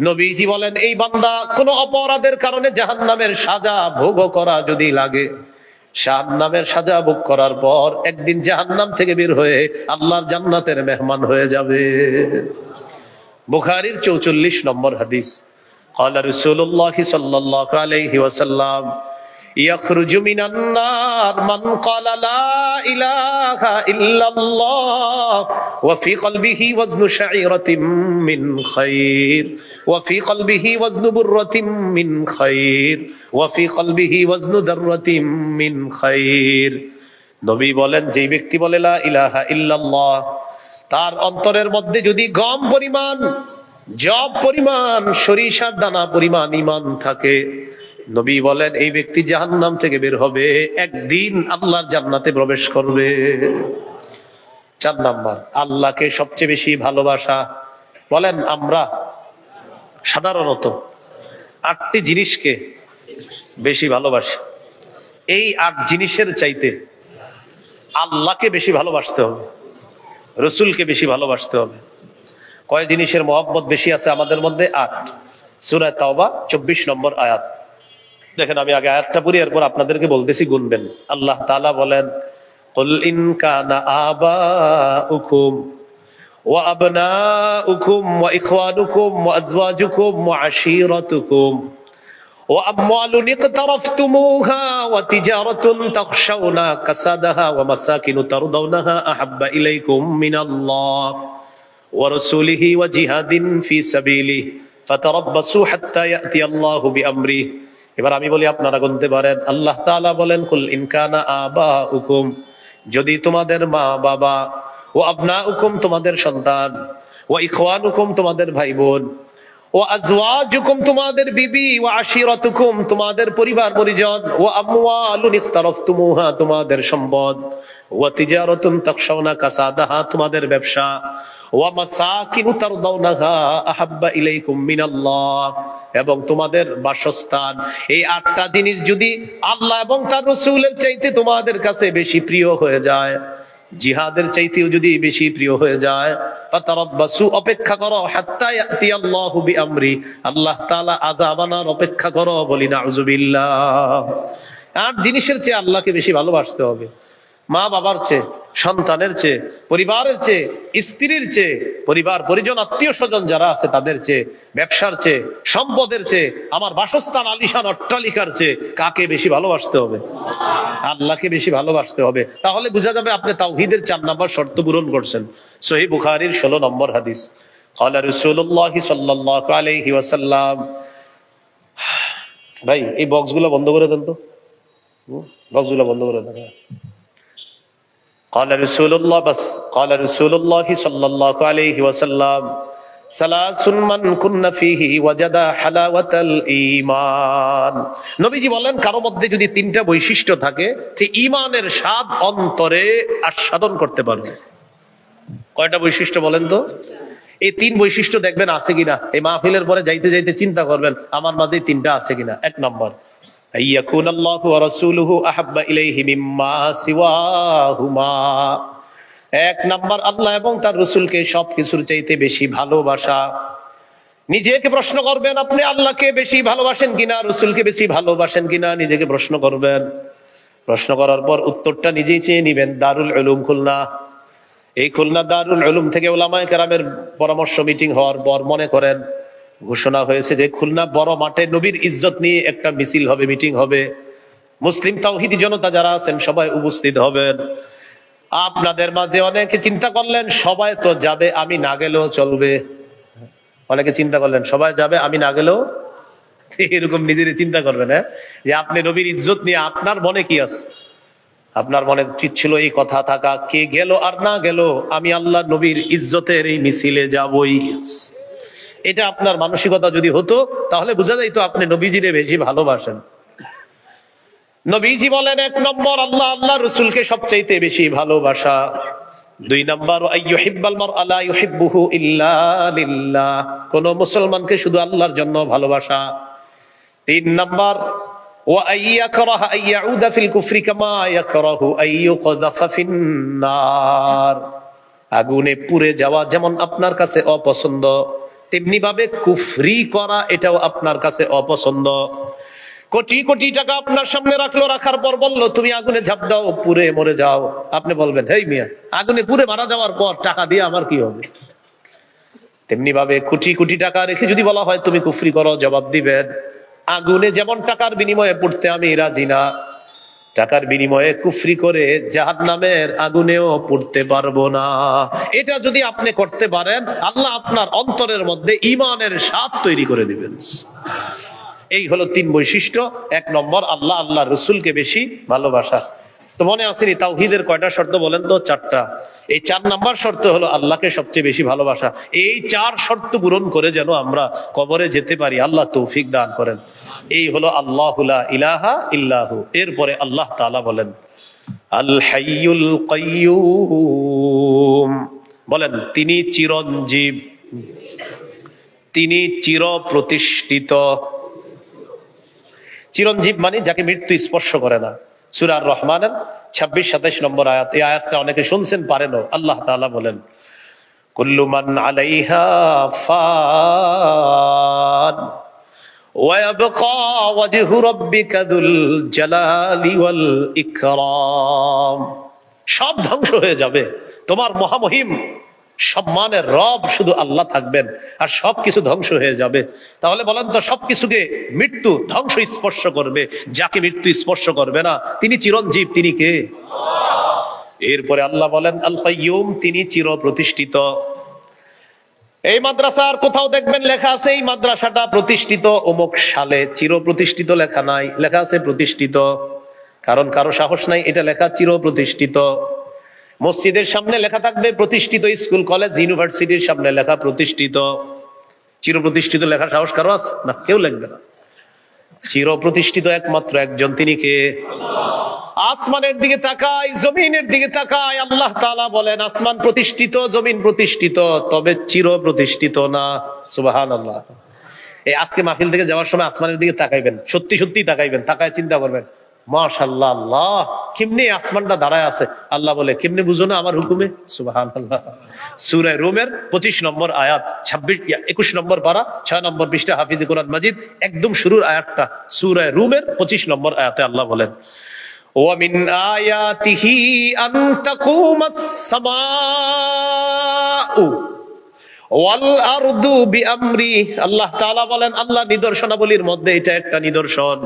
নবীজি বলেন, এই বান্দা কোনো অপরাধের কারণে জাহান্নামের সাজা ভোগ করা যদি লাগে, জাহান্নামের সাজা ভোগ করার পর একদিন জাহান্নাম থেকে বের হয়ে আল্লাহর জান্নাতের মেহমান হয়ে যাবে। বুখারীর 44 নম্বর হাদিস। ক্বালা রাসূলুল্লাহ সাল্লাল্লাহু আলাইহি ওয়াসাল্লাম, ইয়াখরুজু মিনান নার মান ক্বালা লা ইলাহা ইল্লাল্লাহ ওয়া ফি কলবিহি ওয়াজনু শাঈরাতিন মিন খায়র ওয়া ফি কলবিহি ওয়াজনু বুররাতিন মিন খায়র ওয়া ফি কলবিহি ওয়াজনু দাররাতিন মিন খায়র। নবী বলেন, যেই ব্যক্তি বলে লা ইলাহা ইল্লাল্লাহ, তার অন্তরের মধ্যে যদি গম পরিমাণ, জব পরিমাণ, সরিষার দানা পরিমাণ ঈমান থাকে, নবী বলেন এই ব্যক্তি জাহান্নাম থেকে বের হবে, একদিন আল্লাহর জান্নাতে প্রবেশ করবে। 4 নাম্বার, আল্লাহকে সবচেয়ে বেশি ভালোবাসা। বলেন আমরা সাধারণত 8টি জিনিসকে বেশি ভালোবাসি। এই 8 জিনিসের চাইতে আল্লাহকে বেশি ভালোবাসতে হবে, রসুলকে বেশি ভালোবাসতে হবে। কয় জিনিসের মহব্বত বেশি আছে আমাদের মধ্যে? 8। সূরা তাওবা 24 নম্বর আয়াত দেখেন। আমি আগে আয়াতটা পড়ি, এরপর আপনাদেরকে বলতেছি, গুনবেন। আল্লাহ তাআলা বলেন, কুল ইন কানা আবাউকুম ওয়া আবনাউকুম ওয়া ইখওয়ানুকুম ওয়া আজওয়াজুকুম ওয়া আশীরাতুকুম ওয়া আমওয়ালুন ইকতারাফতুমুহা ওয়া তিজারাতুন তাখশাউনা কাসাদাহা ওয়া মাসাকিনু তারদাউনাহা আহাব্বা ইলাইকুম মিনাল্লাহ ওয়া রাসূলিহি ওয়া জিহাদিন ফি সাবিলিহি ফাতারাব্বাসু হাত্তা ইয়াতিয়াল্লাহু বিআমরিহি। এবার আমি বলি, আপনারা গুনতে পারেন। আল্লাহ তাআলা বলেন, কুল ইন কানা আবাউকুম, যদি তোমাদের মা বাবা, ও আবনাউকুম তোমাদের সন্তান, ও ইখওয়ানুকুম তোমাদের ভাই বোন, ও আজওয়াজুকুম তোমাদের বিবি, ও আশিরাতুকুম তোমাদের পরিবার পরিজন, ও আমওয়ালুন ইকতারাফতুমুহা তোমাদের সম্পদ, ও তিজারাতুন তাখশাউনা কাসাদাহা তোমাদের ব্যবসা, ও মাসাকিনু তারদাউনাহা আহাব্বা ইলাইকুম মিনাল্লাহ এবং তোমাদের বাসস্থান। এই 8টা জিনিস যদি আল্লাহ এবং তার রাসূলের চাইতে তোমাদের কাছে বেশি প্রিয় হয়ে যায়, জিহাদের চাইতেও যদি বেশি প্রিয় হয়ে যায়, ফাতারাব্বাসু অপেক্ষা করো, হাত্তা ইয়াতিয়াল্লাহু বিআমরি আল্লাহ তাআলা আযাব আনার অপেক্ষা করো। বলি নাউযুবিল্লাহ। 8 জিনিসের চেয়ে আল্লাহকে বেশি ভালোবাসতে হবে। মা বাবার চেয়ে, সন্তানের চেয়ে, পরিবারের চেয়ে, স্ত্রীর চেয়ে, পরিবার পরিজন আত্মীয় স্বজন যারা আছে তাদের চেয়ে, ব্যবসার চেয়ে, সম্পদের চেয়ে, আমার বাসস্থান আলিশান অট্টালিকার চেয়ে কাকে বেশি ভালোবাসতে হবে? আল্লাহকে বেশি ভালোবাসতে হবে। তাহলে বোঝা যাবে আপনি তাওহীদের 4 নম্বর শর্ত পূরণ করছেন। সহিহ বুখারীর 16 নম্বর হাদিস, ক্বালা রাসূলুল্লাহ সাল্লাল্লাহু আলাইহি ওয়াসাল্লাম। ভাই এই বক্সগুলো বন্ধ করে দেন তো, বক্সগুলো বন্ধ করে দেন। قال رسول الله صلى الله عليه وسلم ثلاث من كن فيه وجد حلاوة الإيمان। নবীজি বলেন, কারো মধ্যে যদি 3টা বৈশিষ্ট্য থাকে, সে ঈমানের স্বাদ অন্তরে আস্বাদন করতে পারবে। কয়টা বৈশিষ্ট্য বলেন তো? এই 3 বৈশিষ্ট্য দেখবেন আছে কিনা। এই মাহফিলের পরে যাইতে যাইতে চিন্তা করবেন আমার মাঝে 3টা আছে কিনা। 1 নম্বর, আইয়াকুনাল্লাহু ওয়া রাসূলুহু আহাব্বা ইলাইহি মিম্মা সিওয়াহুমা। 1 নাম্বার, আল্লাহ এবং তার রাসূলকে সবকিছুর চাইতে বেশি ভালোবাসা। নিজেকে প্রশ্ন করবেন, আপনি আল্লাহকে বেশি ভালোবাসেন কিনা, রাসূলকে বেশি ভালোবাসেন কিনা, নিজেকে প্রশ্ন করবেন। প্রশ্ন করার পর উত্তরটা নিজেই চেয়ে নেবেন। দারুল উলুম খুলনা, এই খুলনা দারুল উলুম থেকে উলামায়ে কেরামের পরামর্শ মিটিং হওয়ার পর মনে করেন ঘোষণা হয়েছে যে খুলনা বড় মাঠে নবীর ইজ্জত নিয়ে একটা মিছিল হবে, মিটিং হবে। মুসলিম তাওহীদি জনতা যারা আছেন সবাই উপস্থিত হবেন। আপনাদের মাঝে অনেকে চিন্তা করলেন সবাই তো যাবে, আমি না গেলেও চলবে। অনেকে চিন্তা করলেন সবাই যাবে, আমি না গেলেও, এরকম নিজের চিন্তা করবেন। হ্যাঁ, যে আপনি নবীর ইজ্জত নিয়ে আপনার মনে কি আছে? আপনার মনে উচিত ছিল এই কথা থাকা, কে গেল আর না গেল, আমি আল্লাহ নবীর ইজ্জতের এই মিছিলে যাবই। এটা আপনার মানসিকতা যদি হতো তাহলে বোঝা যাইতো আপনি নবীজিরে বেশি ভালোবাসেন। নবীজি বলেন 1 নম্বর, আল্লাহ আল্লাহ রাসূলকে সবচাইতে বেশি ভালোবাসা। 2 নম্বর, আইয়ুহিব্বাল মারআ লা ইউহিব্বুহু ইল্লা লিল্লাহ, কোন মুসলমানকে শুধু আল্লাহর জন্য ভালোবাসা। 3 নম্বর, ওয়া আইয়াকরাহা আইয়াউদা ফিল কুফরি কামা ইয়াকরাহু আইয়ুকযাফা ফিন নার, আগুনে পুড়ে যাওয়া যেমন আপনার কাছে অপছন্দ, তেমনি ভাবে কুফরি করা এটাও আপনার কাছে অপছন্দ। কোটি কোটি টাকা আপনার সামনে রাখলো, রাখার পর বললো তুমি আগুনে ঝাঁপ দাও, পুড়ে মরে যাও। আপনি বলবেন, হেই মিয়া, আগুনে পুড়ে মারা যাওয়ার পর টাকা দিয়ে আমার কি হবে? তেমনি ভাবে কোটি কোটি টাকা রেখে যদি বলা হয় তুমি কুফরি করো, জবাব দিবেন, আগুনে যেমন টাকার বিনিময়ে পড়তে আমি রাজি না, টাকার বিনিময়ে কুফরি করে জাহান্নামের আগুনেও পড়তে পারবো না। এটা যদি আপনি করতে পারেন, আল্লাহ আপনার অন্তরের মধ্যে ঈমানের স্বাদ তৈরি করে দিবেন। এই হলো 3 বৈশিষ্ট্য। 1 নম্বর, আল্লাহ আল্লাহ রাসূলকে বেশি ভালোবাসা। তো মনে আসেনি তাওহীদের কয়টা শর্ত বলেন তো? 4টা। এই 4 নাম্বার শর্ত হলো আল্লাহকে সবচেয়ে বেশি ভালোবাসা। এই 4 শর্ত পূরণ করে যেন আমরা কবরে যেতে পারি, আল্লাহ তৌফিক দান করেন। এই হলো আল্লাহু লা ইলাহা ইল্লাহু। এরপরে আল্লাহ তাআলা বলেন আল হাইয়ুল কাইয়্যুম, বলেন তিনি চিরঞ্জীব, তিনি চির প্রতিষ্ঠিত। চিরঞ্জীব মানে যাকে মৃত্যু স্পর্শ করে না। সূরা আর রহমানের 26-27 নম্বর আয়াত। এই আয়াতটা অনেকে শুনছেন, পারেনও। আল্লাহ তাআলা বলেন কুল্লু মান আলাইহা ফান ওয়া ইয়াবকা ওয়াজহু রাব্বিকা যুল জালালি ওয়াল ইকরাম। সব ধ্বংস হয়ে যাবে, তোমার মহামহিম সম্মানের রব শুধু আল্লাহ থাকবেন, আর সবকিছু ধ্বংস হয়ে যাবে। তাহলে বলেন তো, সবকিছুকে মৃত্যু ধ্বংস স্পর্শ করবে, যাকে মৃত্যু স্পর্শ করবে না তিনি চিরঞ্জীব, তিনি কে? এরপরে আল্লাহ বলেন আল কাইয়্যুম, তিনি চির প্রতিষ্ঠিত। এই মাদ্রাসার কোথাও দেখবেন লেখা আছে এই মাদ্রাসাটা প্রতিষ্ঠিত অমুক সালে, চির প্রতিষ্ঠিত লেখা নাই, লেখা আছে প্রতিষ্ঠিত। কারণ কারো সাহস নাই এটা লেখা চির প্রতিষ্ঠিত। মসজিদের সামনে লেখা থাকবে প্রতিষ্ঠিত, স্কুল কলেজ ইউনিভার্সিটির সামনে লেখা প্রতিষ্ঠিত। চির প্রতিষ্ঠিত লেখার সাহস কারো আছে? না, কেউ লিখবে না। চির প্রতিষ্ঠিত একমাত্র একজন, তিনি কে? আসমানের দিকে তাকাই, জমিনের দিকে তাকাই, আল্লাহ তাআলা বলেন আসমান প্রতিষ্ঠিত, জমিন প্রতিষ্ঠিত, তবে চির প্রতিষ্ঠিত না। সুবহানাল্লাহ। এই আজকে মাহফিল থেকে যাওয়ার সময় আসমানের দিকে তাকাইবেন, সত্যি সত্যি তাকাইবেন, তাকায় চিন্তা করবেন মাশাআল্লাহ, আল্লাহ কেমনে আসমানটা দাঁড়ায় আছে। আল্লাহ বলে কেমনে বুঝো না আমার হুকুমে? সুবহানাল্লাহ। সূরা রুমের 25 নম্বর আয়াত, 21 নম্বর পারা, 6 নম্বর পৃষ্ঠা, হাফিজে কোরআন মাজিদ, একদম শুরুর আয়াতটা সূরা রুমের 25 নম্বর আয়াতে আল্লাহ বলেন ওয়া মিন আয়াতিহি আন তাকুমাস সামাউ ওয়াল আরদু বিআমরি। আল্লাহ তাআলা বলেন আল্লাহ নিদর্শনাবলীর মধ্যে এটা একটা নিদর্শন,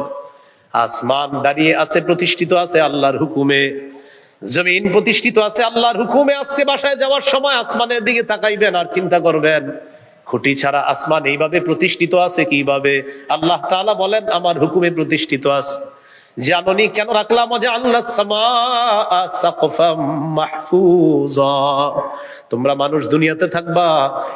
আসমান দাঁড়িয়ে আছে, প্রতিষ্ঠিত আছে আল্লাহর হুকুমে, জমিন প্রতিষ্ঠিত আছে আল্লাহর হুকুমে। আজকে বাসায় যাওয়ার সময় আসমানের দিকে তাকাইবেন আর চিন্তা করবেন খুঁটি ছাড়া আসমান এইভাবে প্রতিষ্ঠিত আছে কিভাবে? আল্লাহ তাআলা বলেন আমার হুকুমে প্রতিষ্ঠিত আছে। জাননি কেন রাখলাম আল্লাহ সামাআ সাকফাম মাহফুজা, তোমরা মানুষ দুনিয়াতে থাকবা,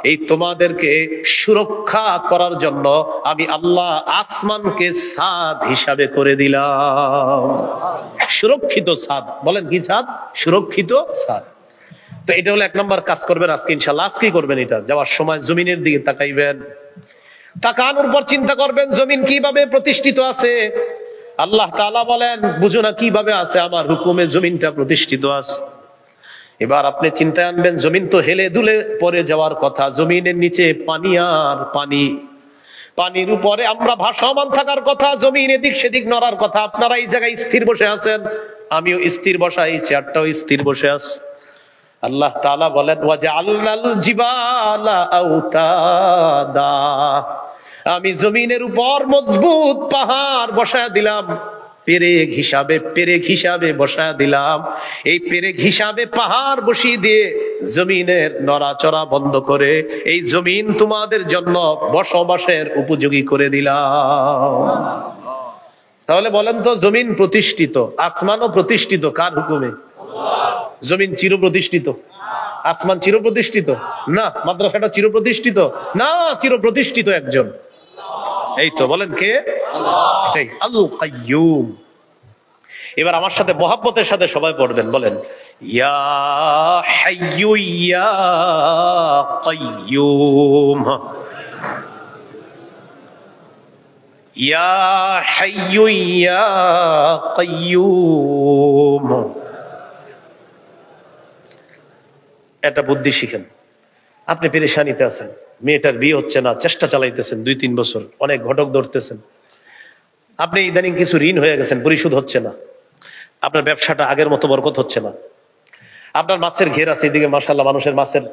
এই তোমাদেরকে সুরক্ষা করার জন্য আমি আল্লাহ আসমানকে ছাদ হিসাবে করে দিলাম। সুরক্ষিত ছাদ, বলেন কি ছাদ? সুরক্ষিত ছাদ। তো এটা হলো 1 নম্বর কাজ করবেন আজকে ইনশাআল্লাহ। আজকেই করবেন এটা, যাওয়ার সময় জমিনের দিকে তাকাইবেন, তাকানোর পর চিন্তা করবেন জমিন কিভাবে প্রতিষ্ঠিত আছে। আল্লাহ তাআলা বলেন বুঝো না কিভাবে আছে? আমার হুকুমে জমিনটা প্রতিষ্ঠিত আছে। এবার আপনি চিন্তায় আনবেন জমিন তো হেলে দুলে পড়ে যাওয়ার কথা, জমিনের নিচে পানি আর পানি, পানির উপরে আমরা ভাসমান থাকার কথা, জমিন এদিক সেদিক নড়ার কথা। আপনারা এই জায়গায় স্থির বসে আছেন, আমিও স্থির বসা, এই চেয়ারটাও স্থির বসে আছে। আল্লাহ তাআলা বলেন ওয়াজআলনাল জিবালা আওতাদা, আমি জমিনের উপর মজবুত পাহাড় বসায় দিলাম, পেরেক হিসাবে বসায় দিলাম। এই পেরেক হিসাবে পাহাড় বসিয়ে দিয়ে জমিনের নড়াচড়া বন্ধ করে এই জমিন তোমাদের জন্য বসবাসের উপযোগী করে দিলাম। তাহলে বলেন তো জমিন প্রতিষ্ঠিত, আসমানও প্রতিষ্ঠিত, কার হুকুমে? জমিন চির প্রতিষ্ঠিত, আসমান চির প্রতিষ্ঠিত না, মাদ্রাসাটা চির প্রতিষ্ঠিত না, চির প্রতিষ্ঠিত একজন। এই তো বলেন কে? এটাই আল কাইয়্যুম। এবার আমার সাথে মহব্বতের সাথে সবাই পড়বেন, বলেন ইয়া হাইয়্যু ইয়া কাইয়্যুম, ইয়া হাইয়্যু ইয়া কাইয়্যুম। এটা বুদ্ধি শিখেন। আপনি পেরেশানিতে আছেন, মেয়েটার বিয়ে হচ্ছে না, চেষ্টা চালাইতেছেন 2-3 বছর, অনেক ঘটক ধরতেছেন, আপনি ইদানিং কিছু ঋণ হয়ে গেছেন, পরিশোধ হচ্ছে না, আপনার ব্যবসাটা আগের মতো বরকত হচ্ছে না, আপনার মাছের ঘের আছে, এদিকে মাশাআল্লাহ মানুষের মাছের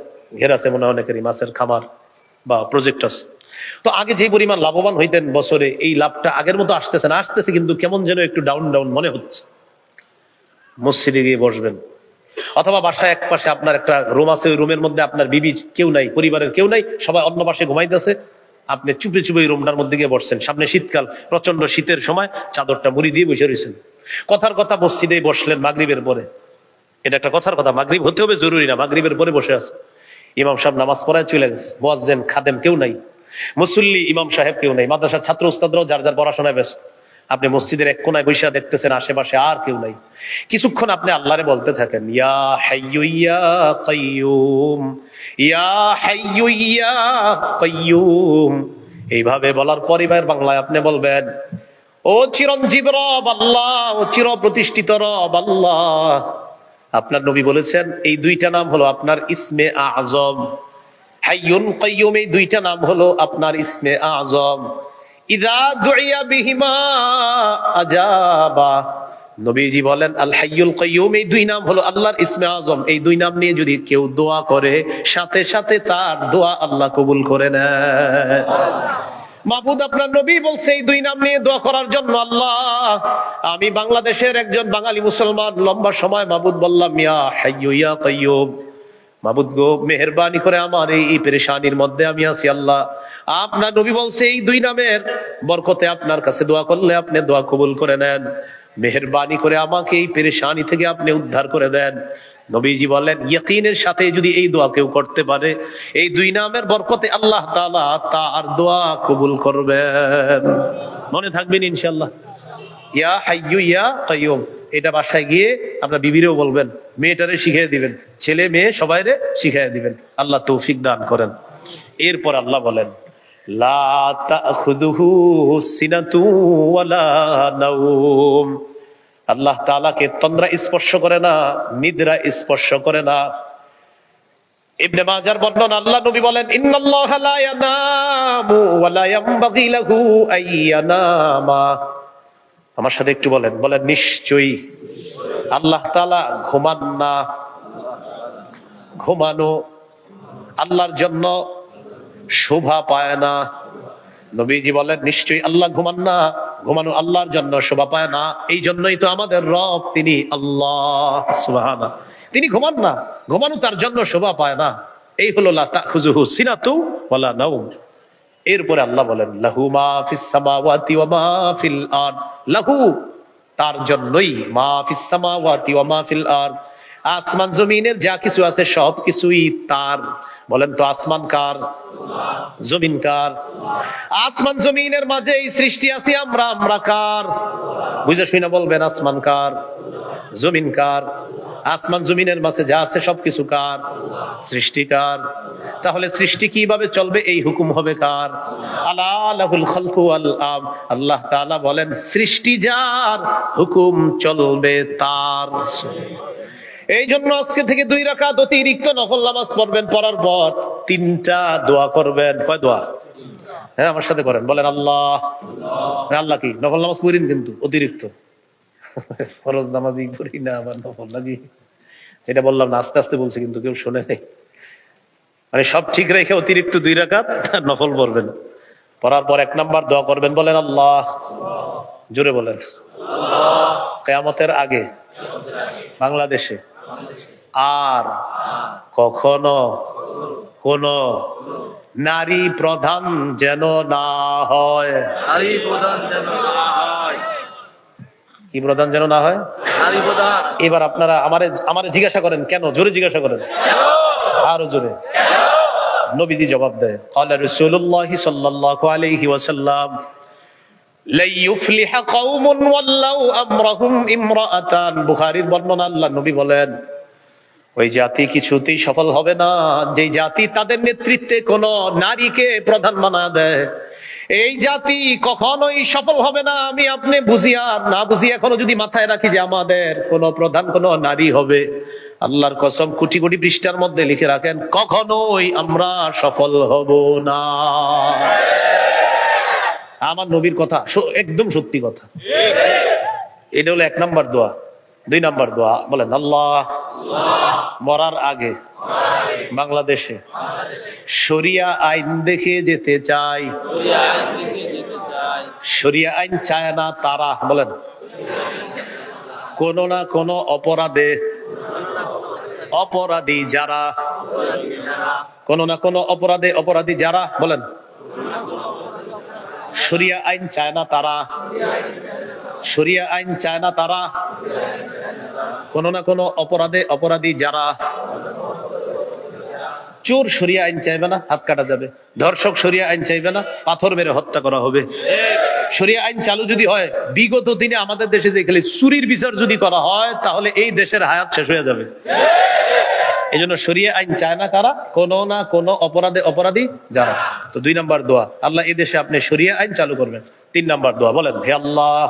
ঘের আছে, মনে হয় অনেকেরই মাছের খামার বা প্রজেক্ট আছে। তো আগে যে পরিমাণ লাভবান হইতেন বছরে, এই লাভটা আগের মতো আসতেছে না, আসতেছে কিন্তু কেমন যেন একটু ডাউন ডাউন মনে হচ্ছে। মসজিদে গিয়ে বসবেন, অথবা বাসায় এক পাশে আপনার একটা রুম আছে, ওই রুমের মধ্যে আপনার বিবি কেউ নাই, পরিবারের কেউ নাই, সবাই অন্য পাশে ঘুমাইতেছে, আপনি চুপে চুপে রুমটার মধ্যে গিয়ে বসছেন, সামনে শীতকাল, প্রচন্ড শীতের সময় চাদরটা মুড়ি দিয়ে বসে রয়েছেন, কথার কথা মসজিদে বসলেন মাগরিবের পরে, এটা একটা কথার কথা, মাগরিব হতে হবে জরুরি না, মাগরিবের পরে বসে আছে, ইমাম সাহেব নামাজ পড়ায় চলে গেছে, মুয়াজ্জিন খাদেম কেউ নাই, মুসল্লি ইমাম সাহেব কেউ নাই, মাদ্রাসার ছাত্র উস্তাদরাও যার যার পড়াশোনায় ব্যস্ত, আপনি মসজিদের এক কোনায় বসে দেখতেছেন আশেপাশে আর কেউ নাই, কিছুক্ষণ আপনি আল্লাহরে বলতে থাকেন, ইয়া হাইয়্যু ইয়া কাইয়্যুম, ইয়া হাইয়্যু ইয়া কাইয়্যুম। এইভাবে বলার পর এবার বাংলায় আপনি বলবেন, ও চিরঞ্জীব রব আল্লাহ, ও চির প্রতিষ্ঠিত রব আল্লাহ। আপনার নবী বলেছেন এই দুইটা নাম হলো আপনার ইসমে আযম, হাইয়ুন কাইয়্যুম, এই দুইটা নাম হলো আপনার ইসমে আযম। ইযা দুইয়া বিহিমা আজাবা। নবীজি বলেন আল হাইয়ুল কাইয়্যুম, এই দুই নাম হলো আল্লাহর ইসমে আযম, এই দুই নাম নিয়ে যদি কেউ দোয়া করে সাথে সাথে তার দোয়া আল্লাহ কবুল করে নেয়। মাবুদ আপনার নবী বলছে এই দুই নাম নিয়ে দোয়া করার জন্য। আল্লাহ, আমি বাংলাদেশের একজন বাঙালি মুসলমান, লম্বা সময় মাবুদ বললাম ইয়া হাইয়্যু ইয়া কাইয়্যুম, মাবুদ গো মেহেরবানি করে আমার এই পেরেশানির মধ্যে আমি আছি, আল্লাহ আপনার নবী বলছে এই দুই নামের বরকতে আপনার কাছে দোয়া করলে আপনি দোয়া কবুল করে নেন, মেহেরবানি করে আমাকে এই পেরেশানি থেকে আপনি উদ্ধার করে দেন। নবীজি বলেন ইয়াকিনের সাথে যদি এই দোয়া কেউ করতে পারে, এই দুই নামের বরকতে আল্লাহ তাআলা তার দোয়া কবুল করবেন। মনে থাকবেন ইনশাআল্লাহ, ইয়া হাইয়্যু ইয়া কাইয়্যুম। এটা বাসায় গিয়ে আপনার বিবিরেও বলবেন, মেয়েটারে শিখিয়ে দিবেন, ছেলে মেয়ে সবাইরে শিখিয়ে দিবেন, আল্লাহ তৌফিক দান করেন। এরপর আল্লাহ বলেন লা তাখুযুহু সিনাতু ওয়ালা নাওম, আল্লাহ তাআলাকে তন্দ্রা স্পর্শ করে না, নিদ্রা স্পর্শ করে না। ইবনে মাজার বর্ণনা, আল্লাহ নবী বলেন ইন্নাল্লাহা লা ইয়ানামু ওয়া লা ইয়ানবাগি লাহু আইয়ানামা। আমার সাথে একটু বলেন, বলেন নিশ্চয়ই আল্লাহ তাআলা ঘুমান না। ঘুমানো আল্লাহর জন্য শোভা পায় না। নবীজি বলেন নিশ্চয়ই আল্লাহ ঘুমান না, ঘুমানো আল্লাহর জন্য শোভা পায় না। এই জন্যই তো আমাদের রব তিনি আল্লাহ সুবহানাহু, তিনি ঘুমান না, ঘুমানো তার জন্য শোভা পায় না। এই হলো লা তাখুযুহু সিনাতু ওয়ালা নাওম। এরপরে আল্লাহ বলেন লাহু মা ফিস সামাওয়াতি ওয়া মা ফিল আরদ, লাহু তার জন্যই, মা ফিস সামাওয়াতি ওয়া মা ফিল আরদ, আসমান জমিনের যা কিছু আছে সব কিছুই তার। বলেন তো আসমান কার, জমিন কার? আসমান জমিনের মাঝে এই সৃষ্টি আছে আমরা, আমরা কার? বুঝে শুনে বলবেন আসমান কার, জমিন কার? আসমান জমিনের মাঝে যা আছে সবকিছু কার? সৃষ্টিকার। তাহলে সৃষ্টি কিভাবে চলবে, এই হুকুম হবে কার? আলা লাহুল খালকু ওয়াল আমর, আল্লাহ তাআলা বলেন সৃষ্টি যার, হুকুম চলবে তার। এই জন্য আজকে থেকে 2 রাকাত অতিরিক্ত নফল নামাজ পড়বেন, পড়ার পর 3টা দোয়া করবেন। কয় দোয়া? হ্যাঁ আমার সাথে করেন, বলেন আল্লাহ। আল্লাহ কি নফল নামাজ পড়েন কিন্তু অতিরিক্ত, ফরজ নামাজই করি না আবার নফল নাকি, যেটা বললাম না আস্তে আস্তে বলছি কিন্তু কেউ শোনে নাই। মানে সব ঠিক রেখে অতিরিক্ত 2 রাকাত নফল পড়বেন, পড়ার পর 1 নাম্বার দোয়া করবেন, বলেন আল্লাহ। জোরে বলেন। কিয়ামতের আগে বাংলাদেশে আর কখনো কোন নারী প্রধান যেন না হয়। নারী প্রধান যেন না হয়। কি প্রধান যেন না হয়? নারী প্রধান। এবার আপনারা আমারে জিজ্ঞাসা করেন কেন, জোরে জিজ্ঞাসা করেন, আরো জোরে। নবীজি জবাব দেয়, ক্বালা রাসূলুল্লাহ সাল্লাল্লাহু আলাইহি ওয়াসাল্লাম লা ইউফলিহা কওমুন ওয়াল্লাউ আমরাহুম ইমরাআতান। বুখারীর বর্ণনা, আল্লাহ নবী বলেন ওই জাতি কিছুতেই সফল হবে না যে জাতি তাদের নেতৃত্বে কোন নারীকে প্রধান বানা দেয়। এই জাতি কখনোই সফল হবে না। আমি আপনি বুঝি আর না বুঝি এখনো যদি মাথায় রাখি যে আমাদের কোন প্রধান কোন নারী হবে, আল্লাহর কসম কোটি কোটি পৃষ্ঠার মধ্যে লিখে রাখেন কখনোই আমরা সফল হব না। আমার নবীর কথা একদম সত্যি কথা। এটা হলো 1 নাম্বার দোয়া। 2 নাম্বার দোয়া, বলেন আল্লাহ মরার আগে বাংলাদেশে শরিয়া আইন দেখে যেতে চাই। শরিয়া আইন চায় না তারা, বলেন কোন না কোন অপরাধে অপরাধী যারা, কোন না কোন অপরাধে অপরাধী যারা, বলেন শরিয়া আইন চায় না তারা। শরিয়া আইন চায় না তারা, কোন না কোন অপরাধে অপরাধী যারা। চোর শরিয়া আইন চাইবে না, হাত কাটা যাবে। ধর্ষক শরিয়া আইন চাইবে না, পাথর মেরে হত্যা করা হবে। শরিয়া আইন চালু যদি হয়, বিগত দিনে আমাদের দেশে যে খালি চুরির বিচার যদি করা হয়, তাহলে এই দেশের হায়াত শেষ হয়ে যাবে। এই জন্য শরিয়া আইন চায় না কারা, কোন না কোন অপরাধে অপরাধী যারা। তো 2 নম্বর দোয়া, আল্লাহ এই দেশে আপনি শরিয়া আইন চালু করবেন। 3 নম্বর দোয়া বলেন, হে আল্লাহ,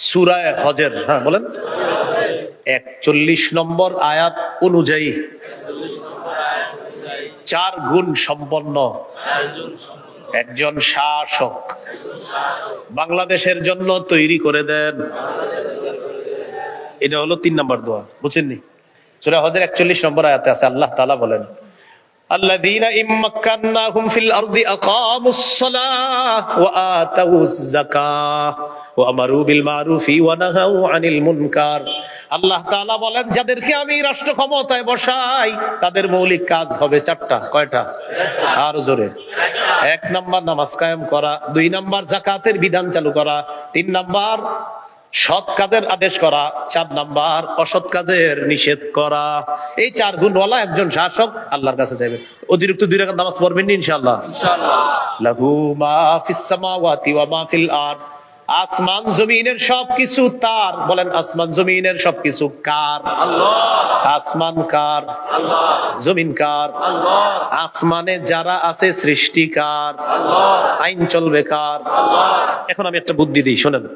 সূরা হজের, হ্যাঁ বলেন, 41 নম্বর আয়াত অনুযায়ী 4 গুণ সম্পন্ন একজন শাসক বাংলাদেশের জন্য তৈরি করে দেন। এটা হলো 3 নম্বর দোয়া, বুঝছেননি? সূরা হজের 41 নম্বর আয়াতে আছে, আল্লাহ তাআলা বলেন, আল্লাযীনা ইম্মাক্কান্নাহুম ফিল আরদি আকামুস সালাহ ওয়া আতাউয যাকাহ ওয়া আমারু বিল মারুফি ওয়া নাহাউ আনিল মুনকার। আল্লাহ তাআলা বলেন, যাদেরকে আমি রাষ্ট্র ক্ষমতায় বসাই তাদের মৌলিক কাজ হবে 4টা। কয়টা? আর জোরে। 1 নাম্বার নামাজ কায়েম করা, 2 নাম্বার যাকাতের বিধান চালু করা, 3 নাম্বার সৎ কাজের আদেশ করা, 4 নাম্বার অসৎ কাজের নিষেধ করা। এই 4 গুণওয়ালা একজন শাসক আল্লাহর কাছে যাবে। অতিরিক্ত 2 রাকাত নামাজ পড়বেন ইনশাআল্লাহ। ইনশাআল্লাহ। লাহু মা ফিস সামাওয়াতি ওয়া মা ফিল আরদ। আসমান জমিনের সবকিছু তার। বলেন, আসমান জমিনের সবকিছু কার? আল্লাহ। আসমান কার? আল্লাহ। জমিন কার? আল্লাহ। আসমানে যারা আছে সৃষ্টি কার? আল্লাহ। আইন চলবে কার? আল্লাহ। এখন আমি একটা বুদ্ধি দিই, শোনেন।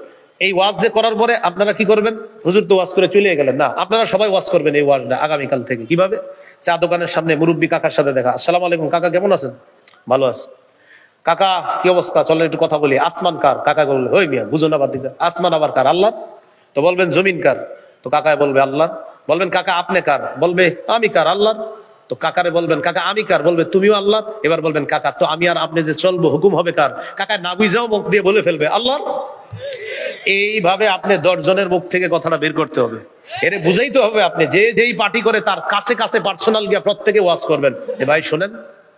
এই ওয়াজ যে করার পরে আপনারা কি করবেন? হুজুর তো ওয়াজ করে চলে গেলেন না, আপনারা সবাই ওয়াজ করবেন এই ওয়াজটা আগামীকাল থেকে। কিভাবে? চা দোকানের সামনে মুরব্বী কাকার সাথে দেখা, আসসালামু আলাইকুম কাকা, কেমন আছেন? ভালো আছে। কাকা কি অবস্থা, চলেন একটু কথা বলি। আসমান কার? কাকা বলবে, ওই মিয়া বুঝো না, বাদ দিছে। আসমান আবার কার? আল্লাহ। তো বলবেন জমিন কার? তো কাকায় বলবে আল্লাহ। বলবেন কাকা আপনি কার? বলবে আমি কার? আল্লাহ। তো কাকারে বলবেন কাকা আমি কার? বলবে তুমিও আল্লাহ। এবার বলবেন কাকা তো আমি আর আপনি যে চলবো হুকুম হবে কার? কাকা না বুঝাও মুখ দিয়ে বলে ফেলবে আল্লাহ। এইভাবে আপনি 10 জনের মুখ থেকে কথাটা বের করতে হবে। এরে বুঝাইতে হবে আপনি, যে যেই পার্টি করে তার কাছে কাছে পার্সোনাল গিয়া প্রত্যেকে ওয়াজ করবেন, এ ভাই শোনেন,